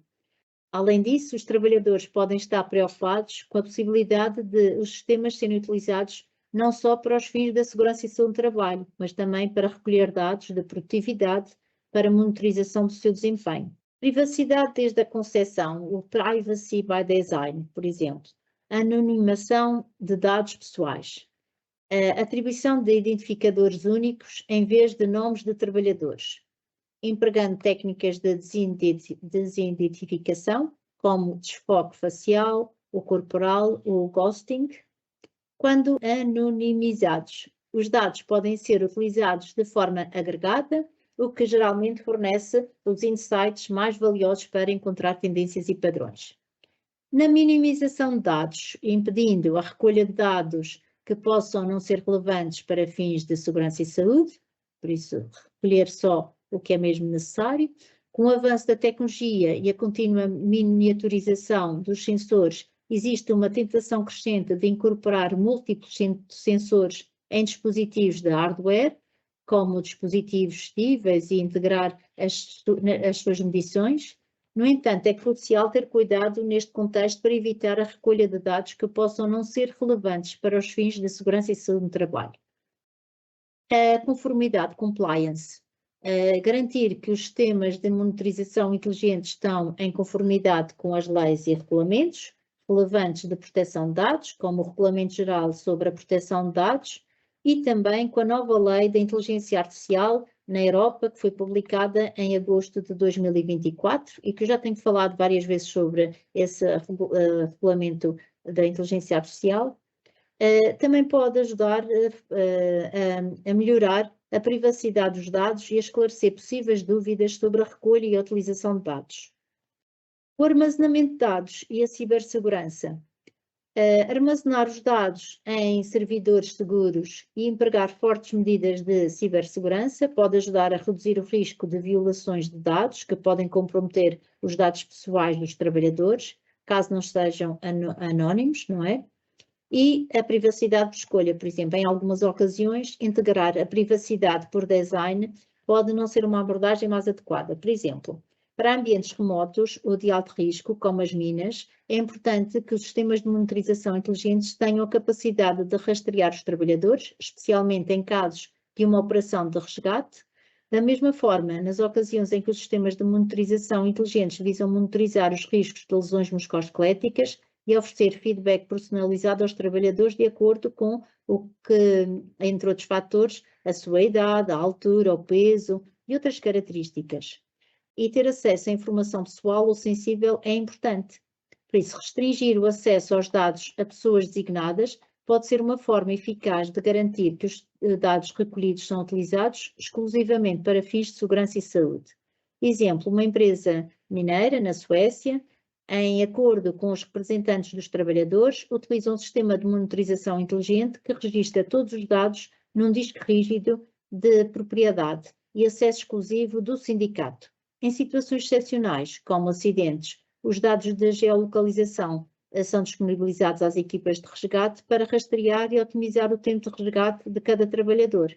Além disso, os trabalhadores podem estar preocupados com a possibilidade de os sistemas serem utilizados não só para os fins da segurança e saúde do trabalho, mas também para recolher dados de produtividade para monitorização do seu desempenho. Privacidade desde a concepção, o privacy by design, por exemplo. Anonimação de dados pessoais. A atribuição de identificadores únicos em vez de nomes de trabalhadores, empregando técnicas de desidentificação, como desfoque facial, o corporal, o ghosting. Quando anonimizados, os dados podem ser utilizados de forma agregada o que geralmente fornece os insights mais valiosos para encontrar tendências e padrões. Na minimização de dados, impedindo a recolha de dados que possam não ser relevantes para fins de segurança e saúde, por isso recolher só o que é mesmo necessário. Com o avanço da tecnologia e a contínua miniaturização dos sensores, existe uma tentação crescente de incorporar múltiplos sensores em dispositivos de hardware, como dispositivos vestíveis, e integrar as suas medições. No entanto, é crucial ter cuidado neste contexto para evitar a recolha de dados que possam não ser relevantes para os fins de segurança e saúde no trabalho. A conformidade, compliance. Garantir que os sistemas de monitorização inteligentes estão em conformidade com as leis e regulamentos relevantes de proteção de dados, como o Regulamento Geral sobre a Proteção de Dados, e também com a nova Lei da Inteligência Artificial na Europa, que foi publicada em agosto de 2024 e que eu já tenho falado várias vezes sobre esse regulamento da inteligência artificial. Também pode ajudar a melhorar a privacidade dos dados e a esclarecer possíveis dúvidas sobre a recolha e a utilização de dados. O armazenamento de dados e a cibersegurança. Armazenar os dados em servidores seguros e empregar fortes medidas de cibersegurança pode ajudar a reduzir o risco de violações de dados que podem comprometer os dados pessoais dos trabalhadores, caso não sejam anónimos, não é? E a privacidade de escolha, por exemplo, em algumas ocasiões, integrar a privacidade por design pode não ser uma abordagem mais adequada. Por exemplo, para ambientes remotos ou de alto risco, como as minas, é importante que os sistemas de monitorização inteligentes tenham a capacidade de rastrear os trabalhadores, especialmente em casos de uma operação de resgate. Da mesma forma, nas ocasiões em que os sistemas de monitorização inteligentes visam monitorizar os riscos de lesões musculoesqueléticas e oferecer feedback personalizado aos trabalhadores de acordo com o que, entre outros fatores, a sua idade, a altura, o peso e outras características. E ter acesso à informação pessoal ou sensível é importante. Por isso, restringir o acesso aos dados a pessoas designadas pode ser uma forma eficaz de garantir que os dados recolhidos são utilizados exclusivamente para fins de segurança e saúde. Exemplo, uma empresa mineira na Suécia, em acordo com os representantes dos trabalhadores, utiliza um sistema de monitorização inteligente que registra todos os dados num disco rígido de propriedade e acesso exclusivo do sindicato. Em situações excepcionais, como acidentes, os dados de geolocalização são disponibilizados às equipas de resgate para rastrear e otimizar o tempo de resgate de cada trabalhador.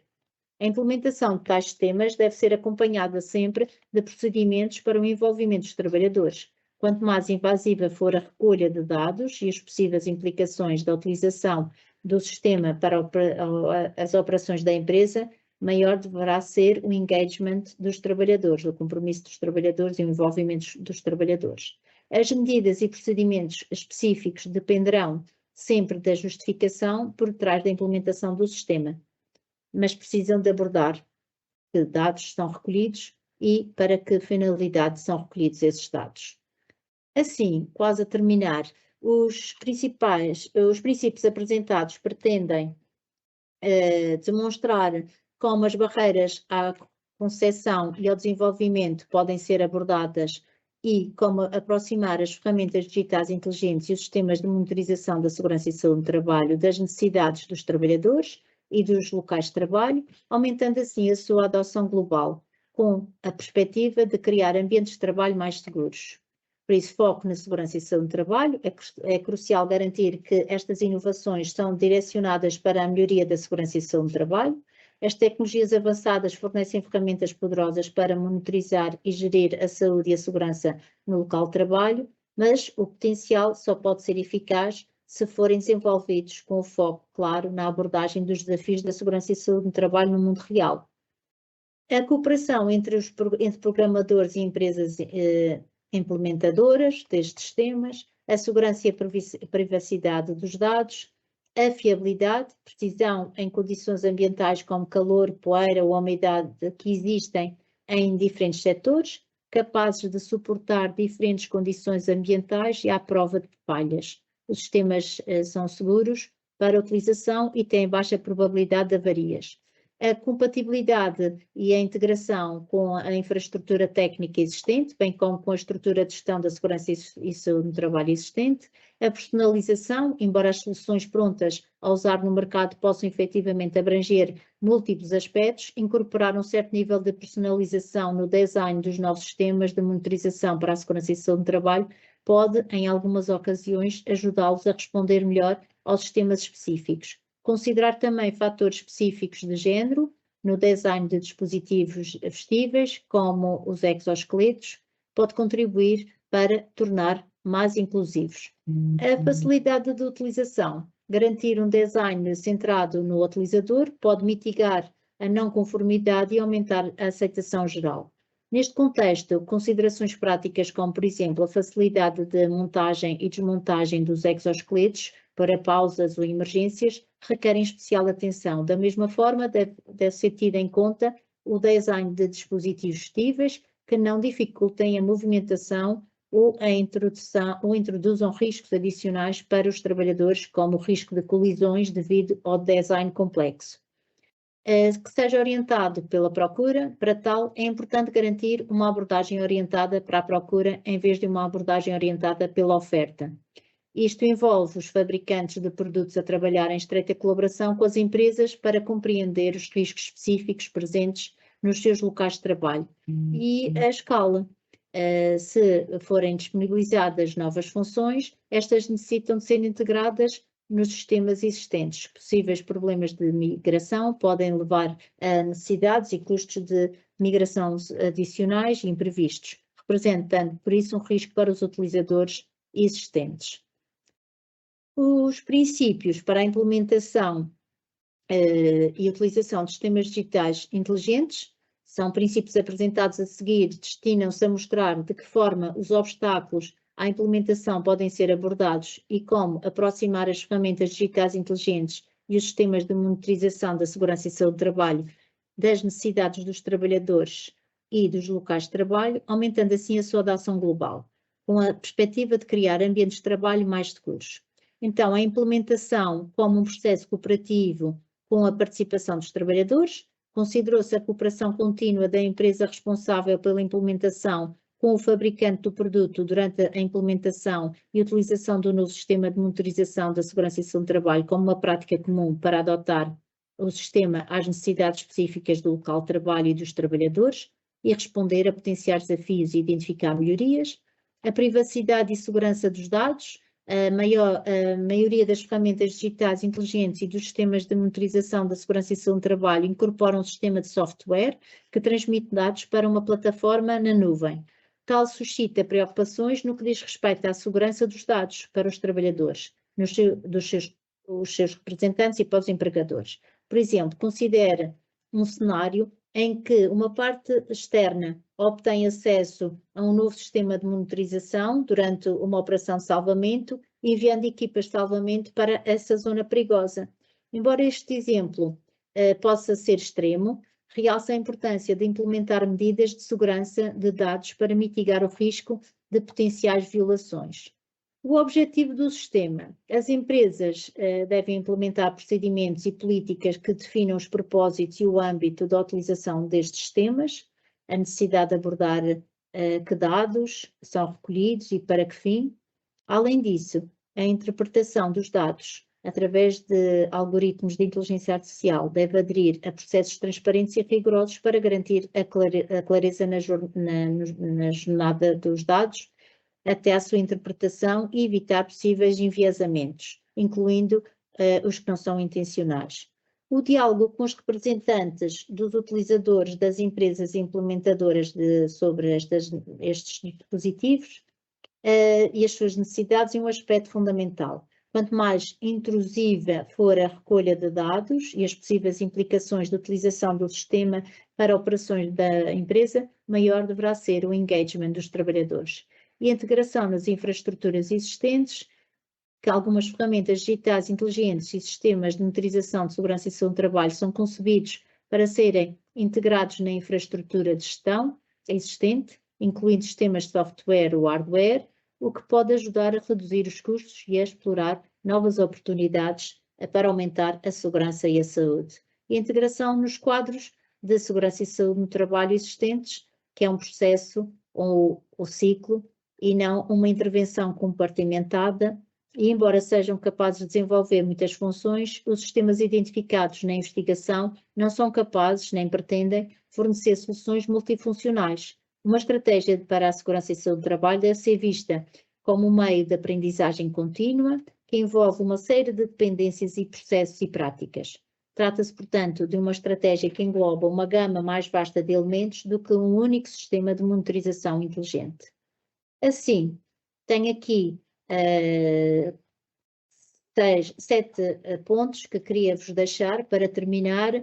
A implementação de tais sistemas deve ser acompanhada sempre de procedimentos para o envolvimento dos trabalhadores. Quanto mais invasiva for a recolha de dados e as possíveis implicações da utilização do sistema para as operações da empresa, maior deverá ser o engagement dos trabalhadores, o compromisso dos trabalhadores e o envolvimento dos trabalhadores. As medidas e procedimentos específicos dependerão sempre da justificação por trás da implementação do sistema, mas precisam de abordar que dados são recolhidos e para que finalidade são recolhidos esses dados. Assim, quase a terminar, os princípios apresentados pretendem demonstrar como as barreiras à concessão e ao desenvolvimento podem ser abordadas e como aproximar as ferramentas digitais inteligentes e os sistemas de monitorização da segurança e saúde no trabalho das necessidades dos trabalhadores e dos locais de trabalho, aumentando assim a sua adoção global, com a perspectiva de criar ambientes de trabalho mais seguros. Por isso, foco na segurança e saúde no trabalho, é crucial garantir que estas inovações são direcionadas para a melhoria da segurança e saúde no trabalho. As tecnologias avançadas fornecem ferramentas poderosas para monitorizar e gerir a saúde e a segurança no local de trabalho, mas o potencial só pode ser eficaz se forem desenvolvidos com o foco claro na abordagem dos desafios da segurança e saúde no trabalho no mundo real. A cooperação entre programadores e empresas implementadoras destes sistemas, a segurança e a privacidade dos dados, a fiabilidade, precisão em condições ambientais como calor, poeira ou umidade que existem em diferentes setores, capazes de suportar diferentes condições ambientais e à prova de falhas. Os sistemas são seguros para utilização e têm baixa probabilidade de avarias. A compatibilidade e a integração com a infraestrutura técnica existente, bem como com a estrutura de gestão da segurança e saúde no trabalho existente, a personalização, embora as soluções prontas a usar no mercado possam efetivamente abranger múltiplos aspectos, incorporar um certo nível de personalização no design dos novos sistemas de monitorização para a segurança e saúde no trabalho pode, em algumas ocasiões, ajudá-los a responder melhor aos sistemas específicos. Considerar também fatores específicos de género no design de dispositivos vestíveis, como os exoesqueletos, pode contribuir para tornar mais inclusivos. A facilidade de utilização. Garantir um design centrado no utilizador pode mitigar a não conformidade e aumentar a aceitação geral. Neste contexto, considerações práticas como, por exemplo, a facilidade de montagem e desmontagem dos exoesqueletos para pausas ou emergências requerem especial atenção. Da mesma forma, deve ser tido em conta o design de dispositivos vestíveis que não dificultem a movimentação ou introduzam riscos adicionais para os trabalhadores, como o risco de colisões devido ao design complexo. Que seja orientado pela procura, para tal é importante garantir uma abordagem orientada para a procura em vez de uma abordagem orientada pela oferta. Isto envolve os fabricantes de produtos a trabalhar em estreita colaboração com as empresas para compreender os riscos específicos presentes nos seus locais de trabalho e a escala. Se forem disponibilizadas novas funções, estas necessitam de ser integradas nos sistemas existentes. Possíveis problemas de migração podem levar a necessidades e custos de migração adicionais e imprevistos, representando, por isso, um risco para os utilizadores existentes. Os princípios para a implementação e utilização de sistemas digitais inteligentes são princípios apresentados a seguir, destinam-se a mostrar de que forma os obstáculos à implementação podem ser abordados e como aproximar as ferramentas digitais inteligentes e os sistemas de monitorização da segurança e saúde do trabalho das necessidades dos trabalhadores e dos locais de trabalho, aumentando assim a sua adoção global, com a perspectiva de criar ambientes de trabalho mais seguros. Então, a implementação como um processo cooperativo com a participação dos trabalhadores, considerou-se a cooperação contínua da empresa responsável pela implementação com o fabricante do produto durante a implementação e utilização do novo sistema de monitorização da segurança e saúde do trabalho como uma prática comum para adotar o sistema às necessidades específicas do local de trabalho e dos trabalhadores e responder a potenciais desafios e identificar melhorias. A privacidade e segurança dos dados. A maioria das ferramentas digitais inteligentes e dos sistemas de monitorização da segurança e saúde do trabalho incorporam um sistema de software que transmite dados para uma plataforma na nuvem. Tal suscita preocupações no que diz respeito à segurança dos dados para os trabalhadores, os seus representantes e para os empregadores. Por exemplo, considere um cenário em que uma parte externa obtém acesso a um novo sistema de monitorização durante uma operação de salvamento, enviando equipas de salvamento para essa zona perigosa. Embora este exemplo possa ser extremo, realça a importância de implementar medidas de segurança de dados para mitigar o risco de potenciais violações. O objetivo do sistema. As empresas devem implementar procedimentos e políticas que definam os propósitos e o âmbito da utilização destes sistemas, a necessidade de abordar que dados são recolhidos e para que fim. Além disso, a interpretação dos dados através de algoritmos de inteligência artificial deve aderir a processos transparentes e rigorosos para garantir a clareza na jornada dos dados até à sua interpretação e evitar possíveis enviesamentos, incluindo os que não são intencionais. O diálogo com os representantes dos utilizadores das empresas implementadoras sobre estes dispositivos e as suas necessidades é um aspecto fundamental. Quanto mais intrusiva for a recolha de dados e as possíveis implicações de utilização do sistema para operações da empresa, maior deverá ser o engagement dos trabalhadores. E a integração nas infraestruturas existentes, que algumas ferramentas digitais inteligentes e sistemas de monitorização de segurança e saúde do trabalho são concebidos para serem integrados na infraestrutura de gestão existente, incluindo sistemas de software ou hardware, o que pode ajudar a reduzir os custos e a explorar novas oportunidades para aumentar a segurança e a saúde. e integração nos quadros de segurança e saúde no trabalho existentes, que é um processo ou o ciclo, e não uma intervenção compartimentada. E embora sejam capazes de desenvolver muitas funções, os sistemas identificados na investigação não são capazes, nem pretendem, fornecer soluções multifuncionais. Uma estratégia para a segurança e saúde do trabalho deve ser vista como um meio de aprendizagem contínua, que envolve uma série de dependências e processos e práticas. Trata-se, portanto, de uma estratégia que engloba uma gama mais vasta de elementos do que um único sistema de monitorização inteligente. Assim, tenho aqui 7 pontos que queria vos deixar para terminar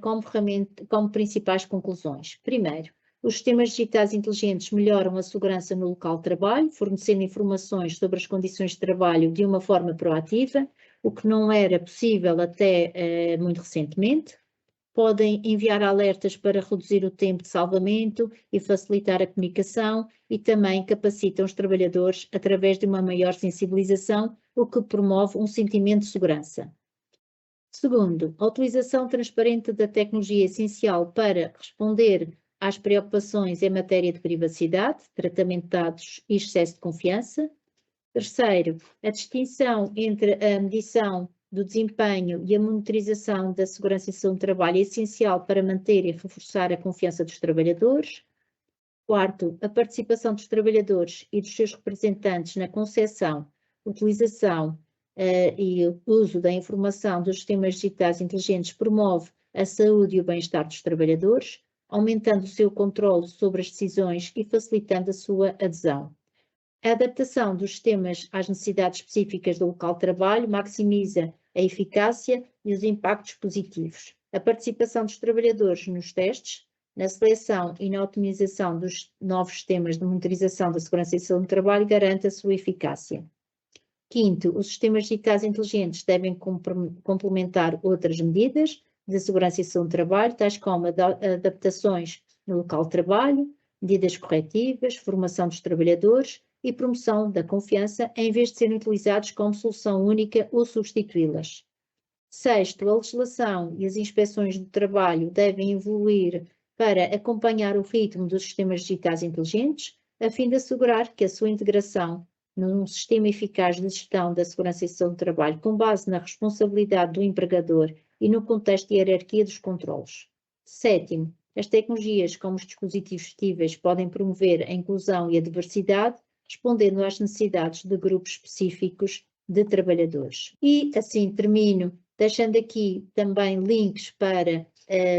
como principais conclusões. Primeiro, os sistemas digitais inteligentes melhoram a segurança no local de trabalho, fornecendo informações sobre as condições de trabalho de uma forma proativa, o que não era possível até muito recentemente. Podem enviar alertas para reduzir o tempo de salvamento e facilitar a comunicação e também capacitam os trabalhadores através de uma maior sensibilização, o que promove um sentimento de segurança. Segundo, a utilização transparente da tecnologia é essencial para responder às preocupações em matéria de privacidade, tratamento de dados e excesso de confiança. Terceiro, a distinção entre a medição do desempenho e a monitorização da segurança e saúde do trabalho é essencial para manter e reforçar a confiança dos trabalhadores. Quarto, a participação dos trabalhadores e dos seus representantes na concepção, utilização e uso da informação dos sistemas digitais inteligentes promove a saúde e o bem-estar dos trabalhadores, aumentando o seu controle sobre as decisões e facilitando a sua adesão. A adaptação dos sistemas às necessidades específicas do local de trabalho maximiza a eficácia e os impactos positivos. A participação dos trabalhadores nos testes, na seleção e na otimização dos novos sistemas de monitorização da segurança e saúde do trabalho garante a sua eficácia. Quinto, os sistemas digitais inteligentes devem complementar outras medidas de segurança e saúde do trabalho, tais como adaptações no local de trabalho, medidas corretivas, formação dos trabalhadores e promoção da confiança, em vez de serem utilizados como solução única ou substituí-las. Sexto, a legislação e as inspeções do trabalho devem evoluir para acompanhar o ritmo dos sistemas digitais inteligentes, a fim de assegurar que a sua integração num sistema eficaz de gestão da segurança e saúde do trabalho, com base na responsabilidade do empregador e no contexto de hierarquia dos controlos. Sétimo, as tecnologias como os dispositivos vestíveis podem promover a inclusão e a diversidade, respondendo às necessidades de grupos específicos de trabalhadores. E assim termino, deixando aqui também links para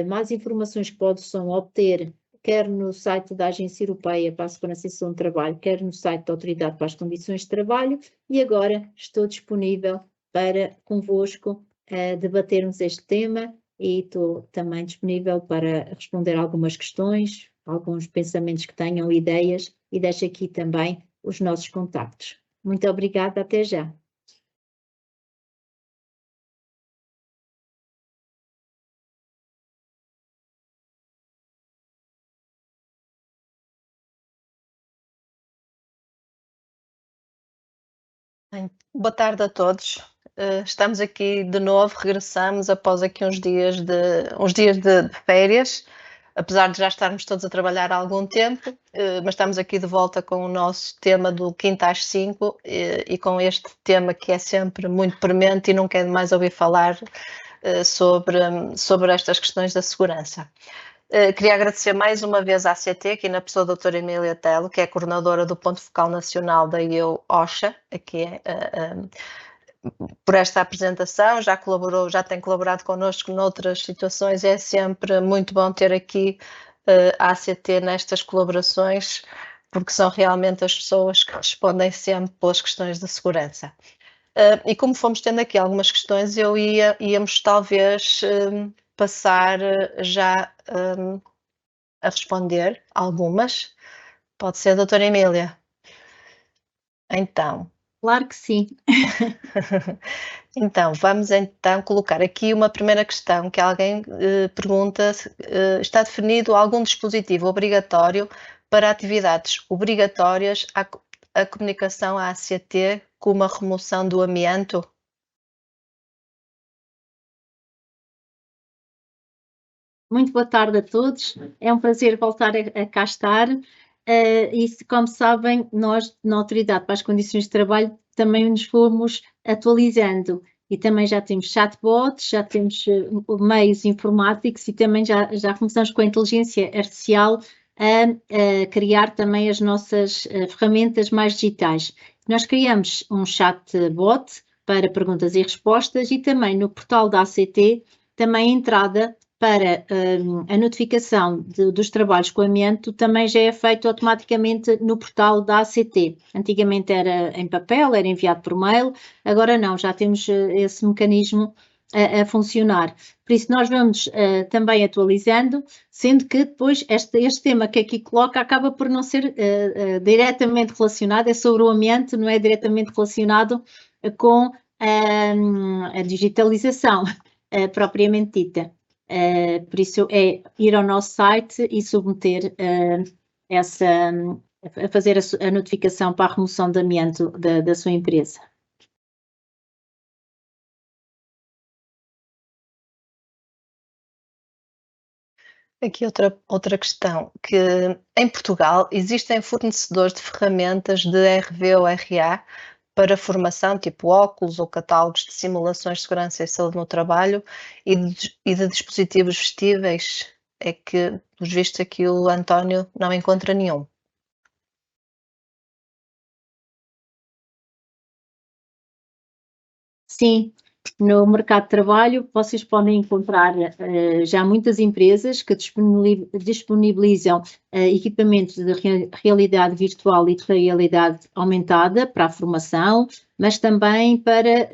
mais informações que possam obter, quer no site da Agência Europeia para a Segurança e Saúde do Trabalho, quer no site da Autoridade para as Condições de Trabalho, e agora estou disponível para convosco debatermos este tema e estou também disponível para responder algumas questões, alguns pensamentos que tenham, ideias, e deixo aqui também os nossos contactos. Muito obrigada, até já. Boa tarde a todos. Estamos aqui de novo, regressamos após aqui uns dias de férias, apesar de já estarmos todos a trabalhar há algum tempo, mas estamos aqui de volta com o nosso tema do quinta às 5 e com este tema que é sempre muito premente e não quero mais ouvir falar sobre estas questões da segurança. Queria agradecer mais uma vez à ACT, aqui na pessoa da doutora Emília Telo, que é coordenadora do Ponto Focal Nacional da EU-OSHA, aqui por esta apresentação, já tem colaborado connosco noutras situações, é sempre muito bom ter aqui a ACT nestas colaborações, porque são realmente as pessoas que respondem sempre pelas questões de segurança. E como fomos tendo aqui algumas questões, íamos talvez passar já a responder algumas. Pode ser, doutora Emília? Então. Claro que sim. Então, vamos então colocar aqui uma primeira questão que alguém pergunta: está definido algum dispositivo obrigatório para atividades obrigatórias à comunicação à ACT, como a remoção do amianto? Muito boa tarde a todos. É um prazer voltar a cá estar. E como sabem, nós, na Autoridade para as Condições de Trabalho, também nos fomos atualizando. E também já temos chatbots, já temos meios informáticos e também já começamos com a inteligência artificial a criar também as nossas ferramentas mais digitais. Nós criamos um chatbot para perguntas e respostas e também no portal da ACT, também a entrada para a notificação dos trabalhos com amianto também já é feito automaticamente no portal da ACT. Antigamente era em papel, era enviado por mail, agora não, já temos esse mecanismo a funcionar. Por isso nós vamos também atualizando, sendo que depois este tema que aqui coloca acaba por não ser diretamente relacionado, é sobre o amianto, não é diretamente relacionado com a digitalização propriamente dita. Por isso é ir ao nosso site e submeter a fazer a notificação para a remoção de amianto da sua empresa. Aqui outra questão, que em Portugal existem fornecedores de ferramentas de RV ou RA para formação, tipo óculos ou catálogos de simulações de segurança e saúde no trabalho e de dispositivos vestíveis? É que, pelos vistos, aqui o António não encontra nenhum. Sim, no mercado de trabalho vocês podem encontrar já muitas empresas que disponibilizam equipamentos de realidade virtual e de realidade aumentada para a formação, mas também para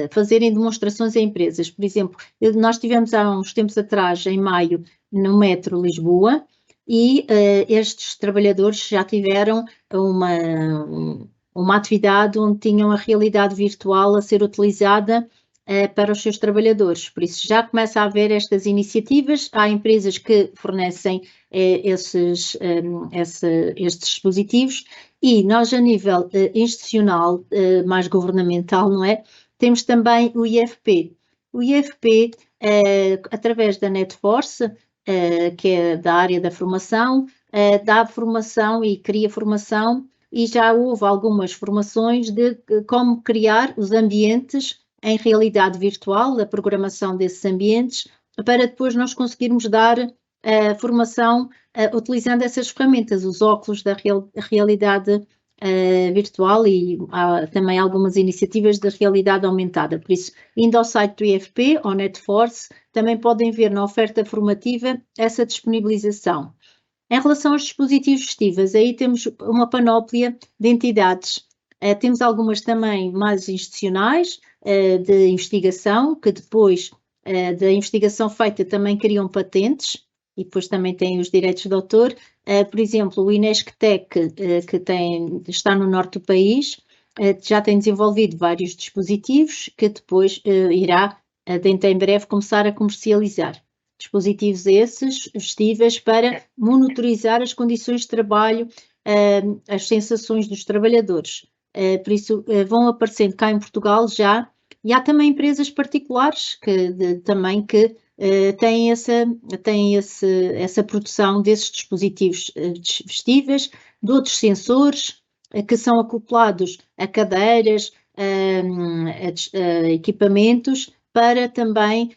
fazerem demonstrações a empresas. Por exemplo, nós tivemos há uns tempos atrás, em maio, no Metro Lisboa, e estes trabalhadores já tiveram uma atividade onde tinham a realidade virtual a ser utilizada para os seus trabalhadores. Por isso já começa a haver estas iniciativas, há empresas que fornecem estes dispositivos e nós a nível institucional, mais governamental, não é? Temos também o IFP. O IFP, através da Netforce, que é da área da formação, dá formação e cria formação e já houve algumas formações de como criar os ambientes em realidade virtual, a programação desses ambientes, para depois nós conseguirmos dar formação utilizando essas ferramentas, os óculos da realidade virtual e há também algumas iniciativas da realidade aumentada. Por isso, indo ao site do IFP ou Netforce, também podem ver na oferta formativa essa disponibilização. Em relação aos dispositivos vestíveis, aí temos uma panóplia de entidades. Temos algumas também mais institucionais, de investigação, que depois da investigação feita também criam patentes e depois também têm os direitos de autor. Por exemplo, o Inesctec, que está no norte do país, já tem desenvolvido vários dispositivos que depois irá, dentro em breve, começar a comercializar. Dispositivos esses vestíveis para monitorizar as condições de trabalho, as sensações dos trabalhadores. Por isso, vão aparecendo cá em Portugal já, e há também empresas particulares que têm essa produção desses dispositivos vestíveis, de outros sensores que são acoplados a cadeiras, a equipamentos, para também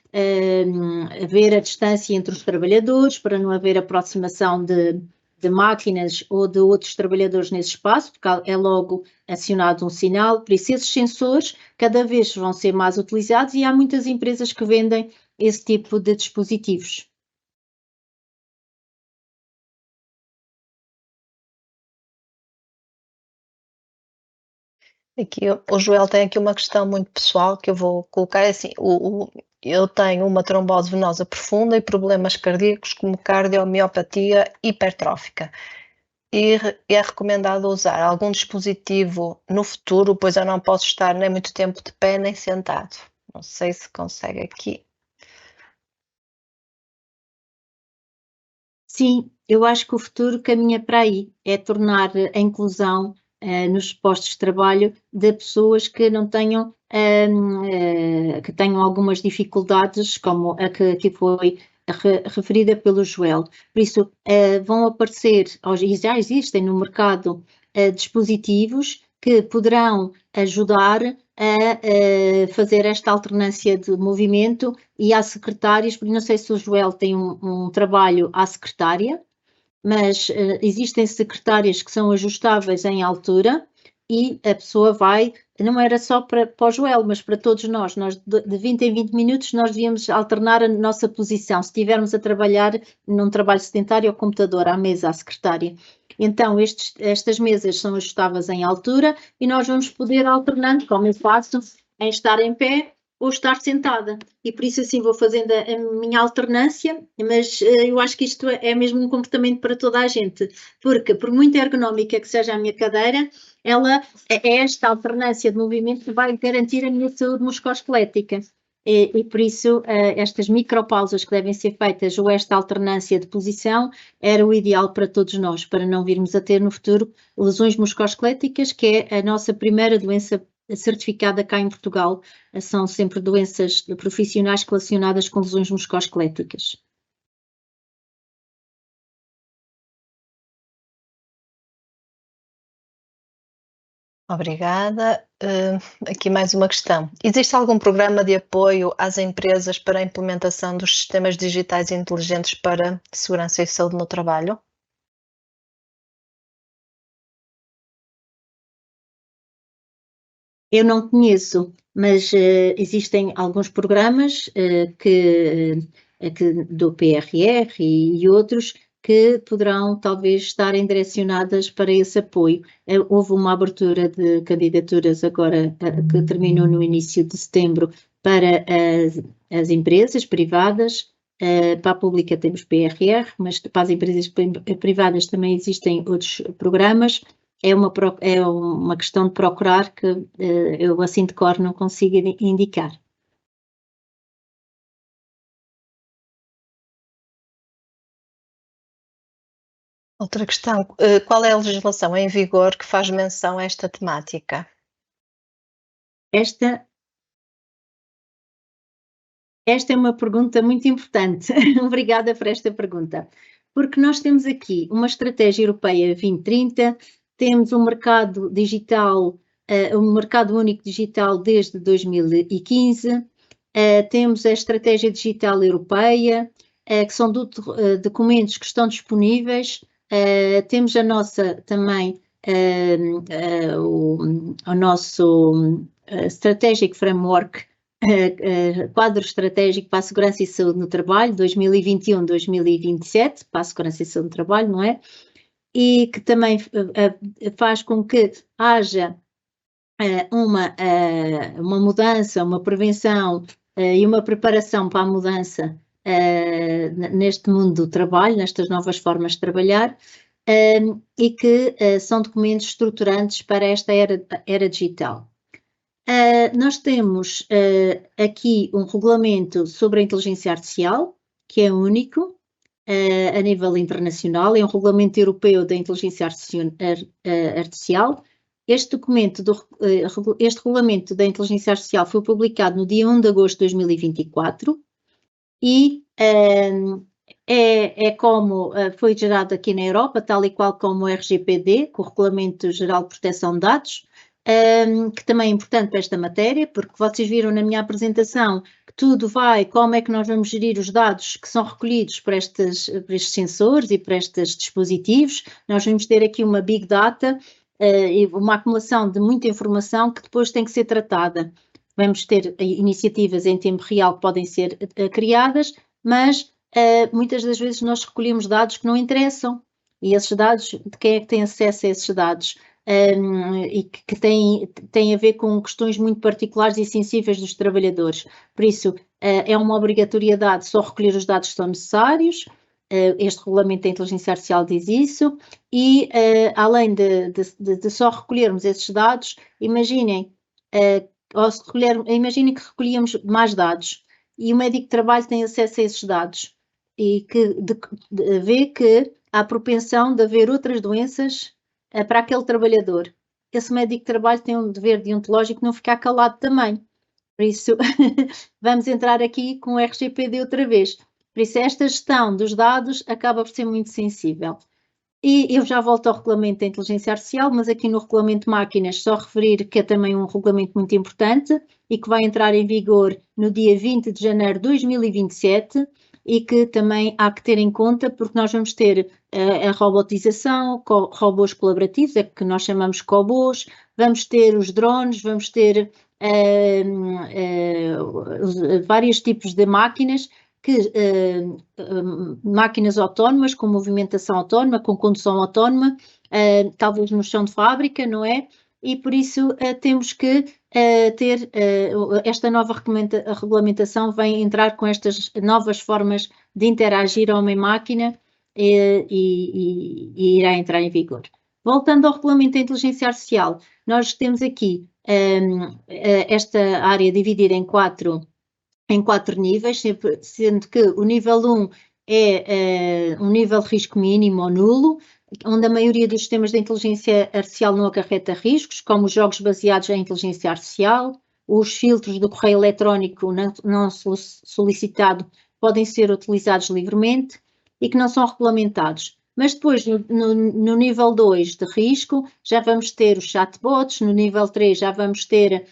haver a distância entre os trabalhadores, para não haver aproximação de máquinas ou de outros trabalhadores nesse espaço, porque é logo acionado um sinal. Por isso, esses sensores cada vez vão ser mais utilizados e há muitas empresas que vendem esse tipo de dispositivos. Aqui, o Joel tem aqui uma questão muito pessoal que eu vou colocar assim, eu tenho uma trombose venosa profunda e problemas cardíacos como cardiomiopatia hipertrófica. E é recomendado usar algum dispositivo no futuro, pois eu não posso estar nem muito tempo de pé nem sentado. Não sei se consegue aqui. Sim, eu acho que o futuro caminha para aí, é tornar a inclusão nos postos de trabalho de pessoas que não tenham, que tenham algumas dificuldades, como a que aqui foi referida pelo Joel. Por isso, vão aparecer, e já existem no mercado, dispositivos que poderão ajudar a fazer esta alternância de movimento, e há secretárias, porque não sei se o Joel tem um trabalho à secretária, mas existem secretárias que são ajustáveis em altura, e a pessoa vai, não era só para o Joel, mas para todos nós de 20 em 20 minutos nós devíamos alternar a nossa posição, se estivermos a trabalhar num trabalho sedentário ao computador, à mesa, à secretária. Então, estas mesas são ajustáveis em altura e nós vamos poder alternando, como eu faço, em estar em pé ou estar sentada. E por isso assim vou fazendo a minha alternância, mas eu acho que isto é mesmo um comportamento para toda a gente, porque por muito ergonómica que seja a minha cadeira, ela é esta alternância de movimento que vai garantir a minha saúde musculoesquelética. E por isso, estas micropausas que devem ser feitas, ou esta alternância de posição, era o ideal para todos nós, para não virmos a ter no futuro lesões musculoesqueléticas, que é a nossa primeira doença certificada cá em Portugal. São sempre doenças profissionais relacionadas com lesões musculoesqueléticas. Obrigada. Aqui mais uma questão. Existe algum programa de apoio às empresas para a implementação dos sistemas digitais inteligentes para segurança e saúde no trabalho? Eu não conheço, mas existem alguns programas do PRR e outros que poderão talvez estar endereçadas para esse apoio. Houve uma abertura de candidaturas agora, que terminou no início de setembro, para as empresas privadas. Para a pública temos PRR, mas para as empresas privadas também existem outros programas. É uma questão de procurar, que eu assim de cor não consigo indicar. Outra questão. Qual é a legislação em vigor que faz menção a esta temática? Esta é uma pergunta muito importante. Obrigada por esta pergunta. Porque nós temos aqui uma estratégia europeia 2030, temos um mercado digital, um mercado único digital desde 2015, temos a estratégia digital europeia, que são documentos que estão disponíveis, temos a nossa também, o nosso Strategic Framework, quadro estratégico para a segurança e saúde no trabalho, 2021-2027, para a segurança e saúde no trabalho, não é? E que também faz com que haja uma mudança, uma prevenção e uma preparação para a mudança neste mundo do trabalho, nestas novas formas de trabalhar, e que são documentos estruturantes para esta era digital. Nós temos aqui um regulamento sobre a inteligência artificial, que é único a nível internacional, é um regulamento europeu da inteligência artificial. Este regulamento da inteligência artificial foi publicado no dia 1 de agosto de 2024 e é como foi gerado aqui na Europa, tal e qual como o RGPD, com o Regulamento Geral de Proteção de Dados, que também é importante para esta matéria, porque vocês viram na minha apresentação que tudo vai, como é que nós vamos gerir os dados que são recolhidos por estes sensores e por estes dispositivos. Nós vamos ter aqui uma big data, uma acumulação de muita informação que depois tem que ser tratada. Vamos ter iniciativas em tempo real que podem ser criadas, mas muitas das vezes nós recolhemos dados que não interessam, e esses dados, de quem é que tem acesso a esses dados? E que tem a ver com questões muito particulares e sensíveis dos trabalhadores. Por isso, é uma obrigatoriedade só recolher os dados que são necessários. Este regulamento da inteligência artificial diz isso, e além de só recolhermos esses dados, imaginem que recolhíamos mais dados e o médico de trabalho tem acesso a esses dados e que vê que há propensão de haver outras doenças para aquele trabalhador. Esse médico de trabalho tem um dever deontológico de não ficar calado também. Por isso, vamos entrar aqui com o RGPD outra vez. Por isso, esta gestão dos dados acaba por ser muito sensível. E eu já volto ao regulamento da inteligência artificial, mas aqui no regulamento de máquinas só referir que é também um regulamento muito importante e que vai entrar em vigor no dia 20 de janeiro de 2027 e que também há que ter em conta porque nós vamos ter a robotização, robôs colaborativos, é que nós chamamos cobôs, vamos ter os drones, vamos ter vários tipos de máquinas máquinas autónomas, com movimentação autónoma, com condução autónoma, talvez no chão de fábrica, não é? E por isso temos que ter esta nova regulamentação vem entrar com estas novas formas de interagir homem-máquina e irá entrar em vigor. Voltando ao regulamento da inteligência artificial, nós temos aqui esta área dividida em quatro níveis, sendo que o nível 1 é um nível de risco mínimo ou nulo, onde a maioria dos sistemas de inteligência artificial não acarreta riscos, como os jogos baseados em inteligência artificial, os filtros do correio eletrónico não solicitado podem ser utilizados livremente e que não são regulamentados. Mas depois, no nível 2 de risco, já vamos ter os chatbots, no nível 3 já vamos ter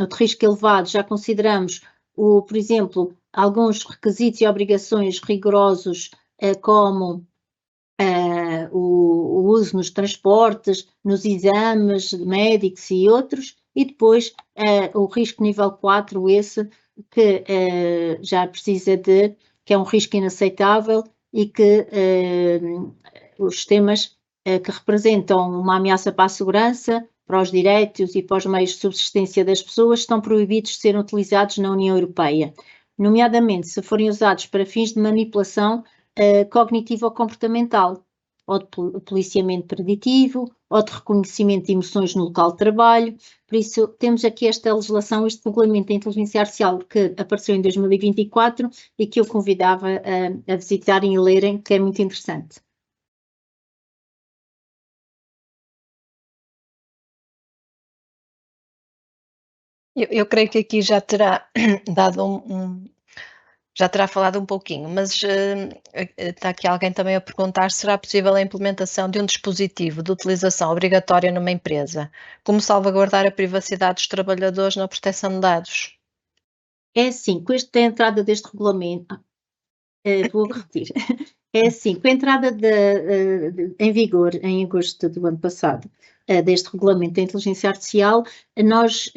o de risco elevado, já consideramos, por exemplo, alguns requisitos e obrigações rigorosos, como o uso nos transportes, nos exames médicos e outros, e depois o risco nível 4, esse que já precisa que é um risco inaceitável e que os sistemas que representam uma ameaça para a segurança, para os direitos e para os meios de subsistência das pessoas estão proibidos de serem utilizados na União Europeia, nomeadamente se forem usados para fins de manipulação cognitivo ou comportamental, ou de policiamento preditivo, ou de reconhecimento de emoções no local de trabalho. Por isso, temos aqui esta legislação, este regulamento da inteligência artificial que apareceu em 2024 e que eu convidava a visitarem e lerem, que é muito interessante. Eu creio que aqui já terá dado já terá falado um pouquinho, mas está aqui alguém também a perguntar: será possível a implementação de um dispositivo de utilização obrigatória numa empresa? Como salvaguardar a privacidade dos trabalhadores na proteção de dados? É assim, com a entrada deste regulamento, vou repetir, é assim, com a entrada em vigor em agosto do ano passado, deste regulamento da inteligência artificial, nós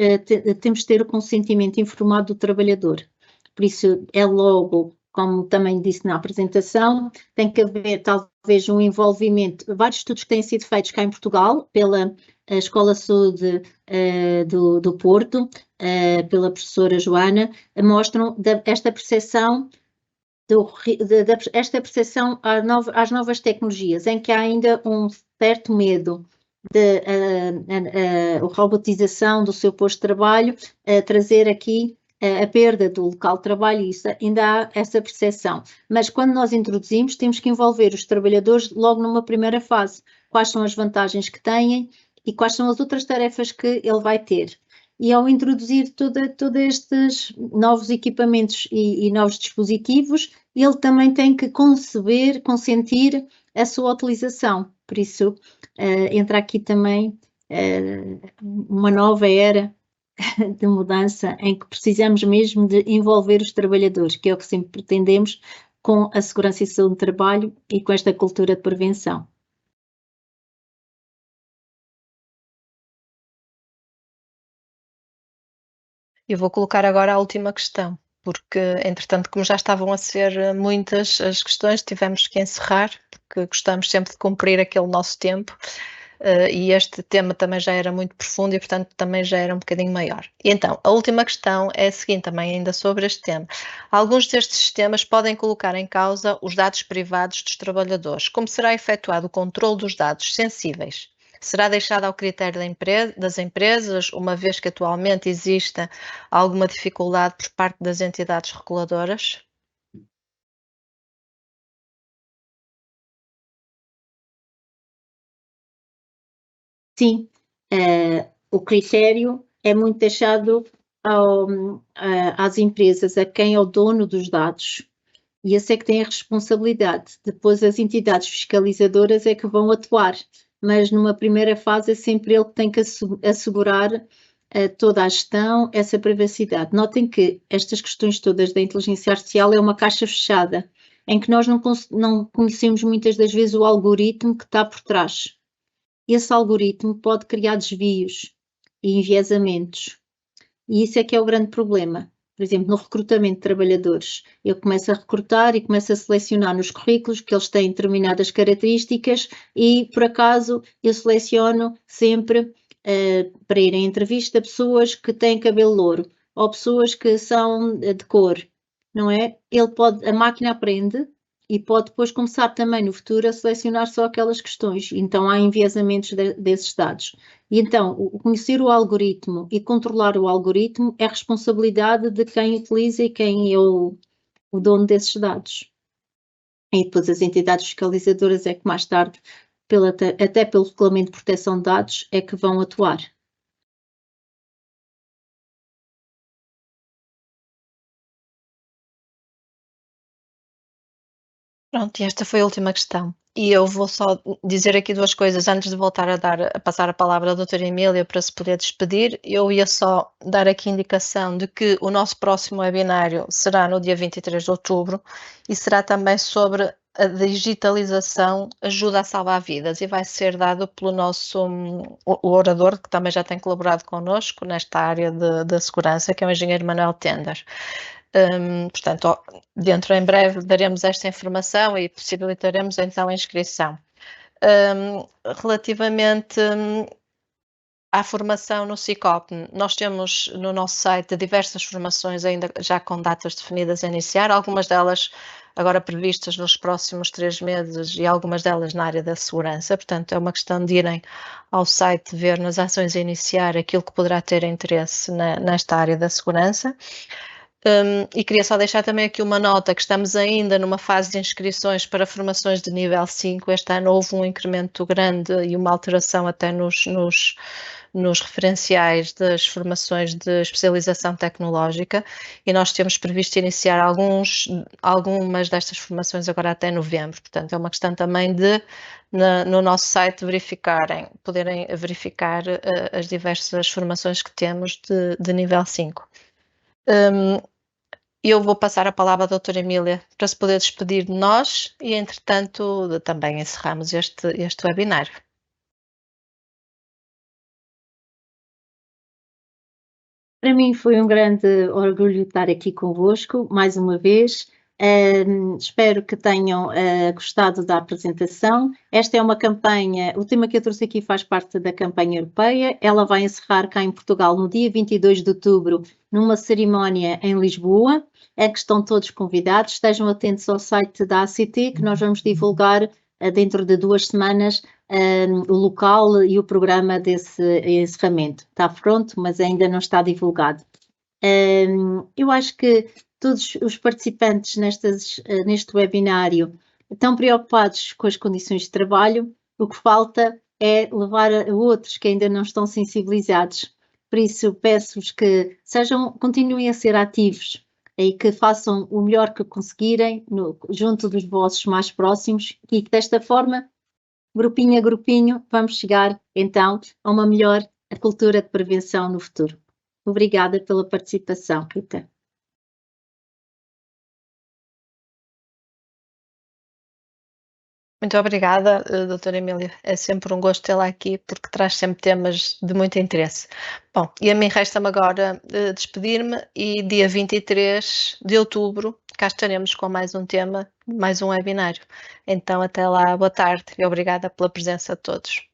temos de ter o consentimento informado do trabalhador. Por isso, é logo, como também disse na apresentação, tem que haver talvez um envolvimento, vários estudos que têm sido feitos cá em Portugal, pela Escola de Saúde do Porto, pela professora Joana, mostram esta percepção esta percepção às novas tecnologias, em que há ainda um certo medo de a robotização do seu posto de trabalho, trazer aqui a perda do local de trabalho, isso ainda há essa percepção. Mas quando nós introduzimos, temos que envolver os trabalhadores logo numa primeira fase. Quais são as vantagens que têm e quais são as outras tarefas que ele vai ter. E ao introduzir todos estes novos equipamentos e novos dispositivos, ele também tem que consentir a sua utilização. Por isso, entra aqui também uma nova era de mudança em que precisamos mesmo de envolver os trabalhadores, que é o que sempre pretendemos com a segurança e saúde do trabalho e com esta cultura de prevenção. Eu vou colocar agora a última questão, porque, entretanto, como já estavam a ser muitas as questões, tivemos que encerrar, porque gostamos sempre de cumprir aquele nosso tempo, e este tema também já era muito profundo e, portanto, também já era um bocadinho maior. E então, a última questão é a seguinte, também ainda sobre este tema. Alguns destes sistemas podem colocar em causa os dados privados dos trabalhadores. Como será efetuado o controle dos dados sensíveis? Será deixado ao critério das empresas, uma vez que atualmente exista alguma dificuldade por parte das entidades reguladoras? Sim, o critério é muito deixado às empresas, a quem é o dono dos dados. E esse é que tem a responsabilidade. Depois as entidades fiscalizadoras é que vão atuar, mas numa primeira fase é sempre ele que tem que assegurar toda a gestão, essa privacidade. Notem que estas questões todas da inteligência artificial é uma caixa fechada, em que nós não conhecemos muitas das vezes o algoritmo que está por trás. Esse algoritmo pode criar desvios e enviesamentos. E isso é que é o grande problema. Por exemplo, no recrutamento de trabalhadores, eu começo a recrutar e começo a selecionar nos currículos que eles têm determinadas características e, por acaso, eu seleciono sempre para ir em entrevista pessoas que têm cabelo louro ou pessoas que são de cor, não é? A máquina aprende e pode depois começar também no futuro a selecionar só aquelas questões. Então há enviesamentos desses dados. E então, conhecer o algoritmo e controlar o algoritmo é responsabilidade de quem utiliza e quem é o dono desses dados. E depois as entidades fiscalizadoras é que mais tarde, até pelo Regulamento de Proteção de Dados, é que vão atuar. Pronto, e esta foi a última questão. E eu vou só dizer aqui duas coisas antes de voltar a passar a palavra à doutora Emília para se poder despedir. Eu ia só dar aqui indicação de que o nosso próximo webinário será no dia 23 de outubro e será também sobre a digitalização ajuda a salvar vidas e vai ser dado pelo nosso o orador, que também já tem colaborado connosco nesta área da segurança, que é o engenheiro Manuel Tender. Portanto, dentro em breve daremos esta informação e possibilitaremos então a inscrição. Relativamente à formação no SICOP, nós temos no nosso site diversas formações ainda já com datas definidas a iniciar, algumas delas agora previstas nos próximos 3 meses e algumas delas na área da segurança, portanto é uma questão de irem ao site ver nas ações a iniciar aquilo que poderá ter interesse nesta área da segurança. E queria só deixar também aqui uma nota que estamos ainda numa fase de inscrições para formações de nível 5. Este ano houve um incremento grande e uma alteração até nos referenciais das formações de especialização tecnológica e nós temos previsto iniciar algumas destas formações agora até novembro. Portanto, é uma questão também de, no nosso site, poderem verificar as diversas formações que temos de nível 5. Eu vou passar a palavra à doutora Emília para se poder despedir de nós e, entretanto, também encerramos este webinário. Para mim foi um grande orgulho estar aqui convosco, mais uma vez. Espero que tenham gostado da apresentação. Esta é uma campanha, o tema que eu trouxe aqui faz parte da campanha europeia. Ela vai encerrar cá em Portugal no dia 22 de outubro, numa cerimónia em Lisboa, em que estão todos convidados. Estejam atentos ao site da ACT, que nós vamos divulgar dentro de 2 semanas o local e o programa desse encerramento. Está pronto, mas ainda não está divulgado. Eu acho que todos os participantes neste webinário estão preocupados com as condições de trabalho. O que falta é levar a outros que ainda não estão sensibilizados. Por isso, peço-vos que continuem a ser ativos e que façam o melhor que conseguirem junto dos vossos mais próximos e que desta forma, grupinho a grupinho, vamos chegar então a uma melhor cultura de prevenção no futuro. Obrigada pela participação, Rita. Muito obrigada, doutora Emília. É sempre um gosto tê-la aqui porque traz sempre temas de muito interesse. Bom, e a mim resta-me agora despedir-me e dia 23 de outubro cá estaremos com mais um tema, mais um webinário. Então até lá, boa tarde e obrigada pela presença de todos.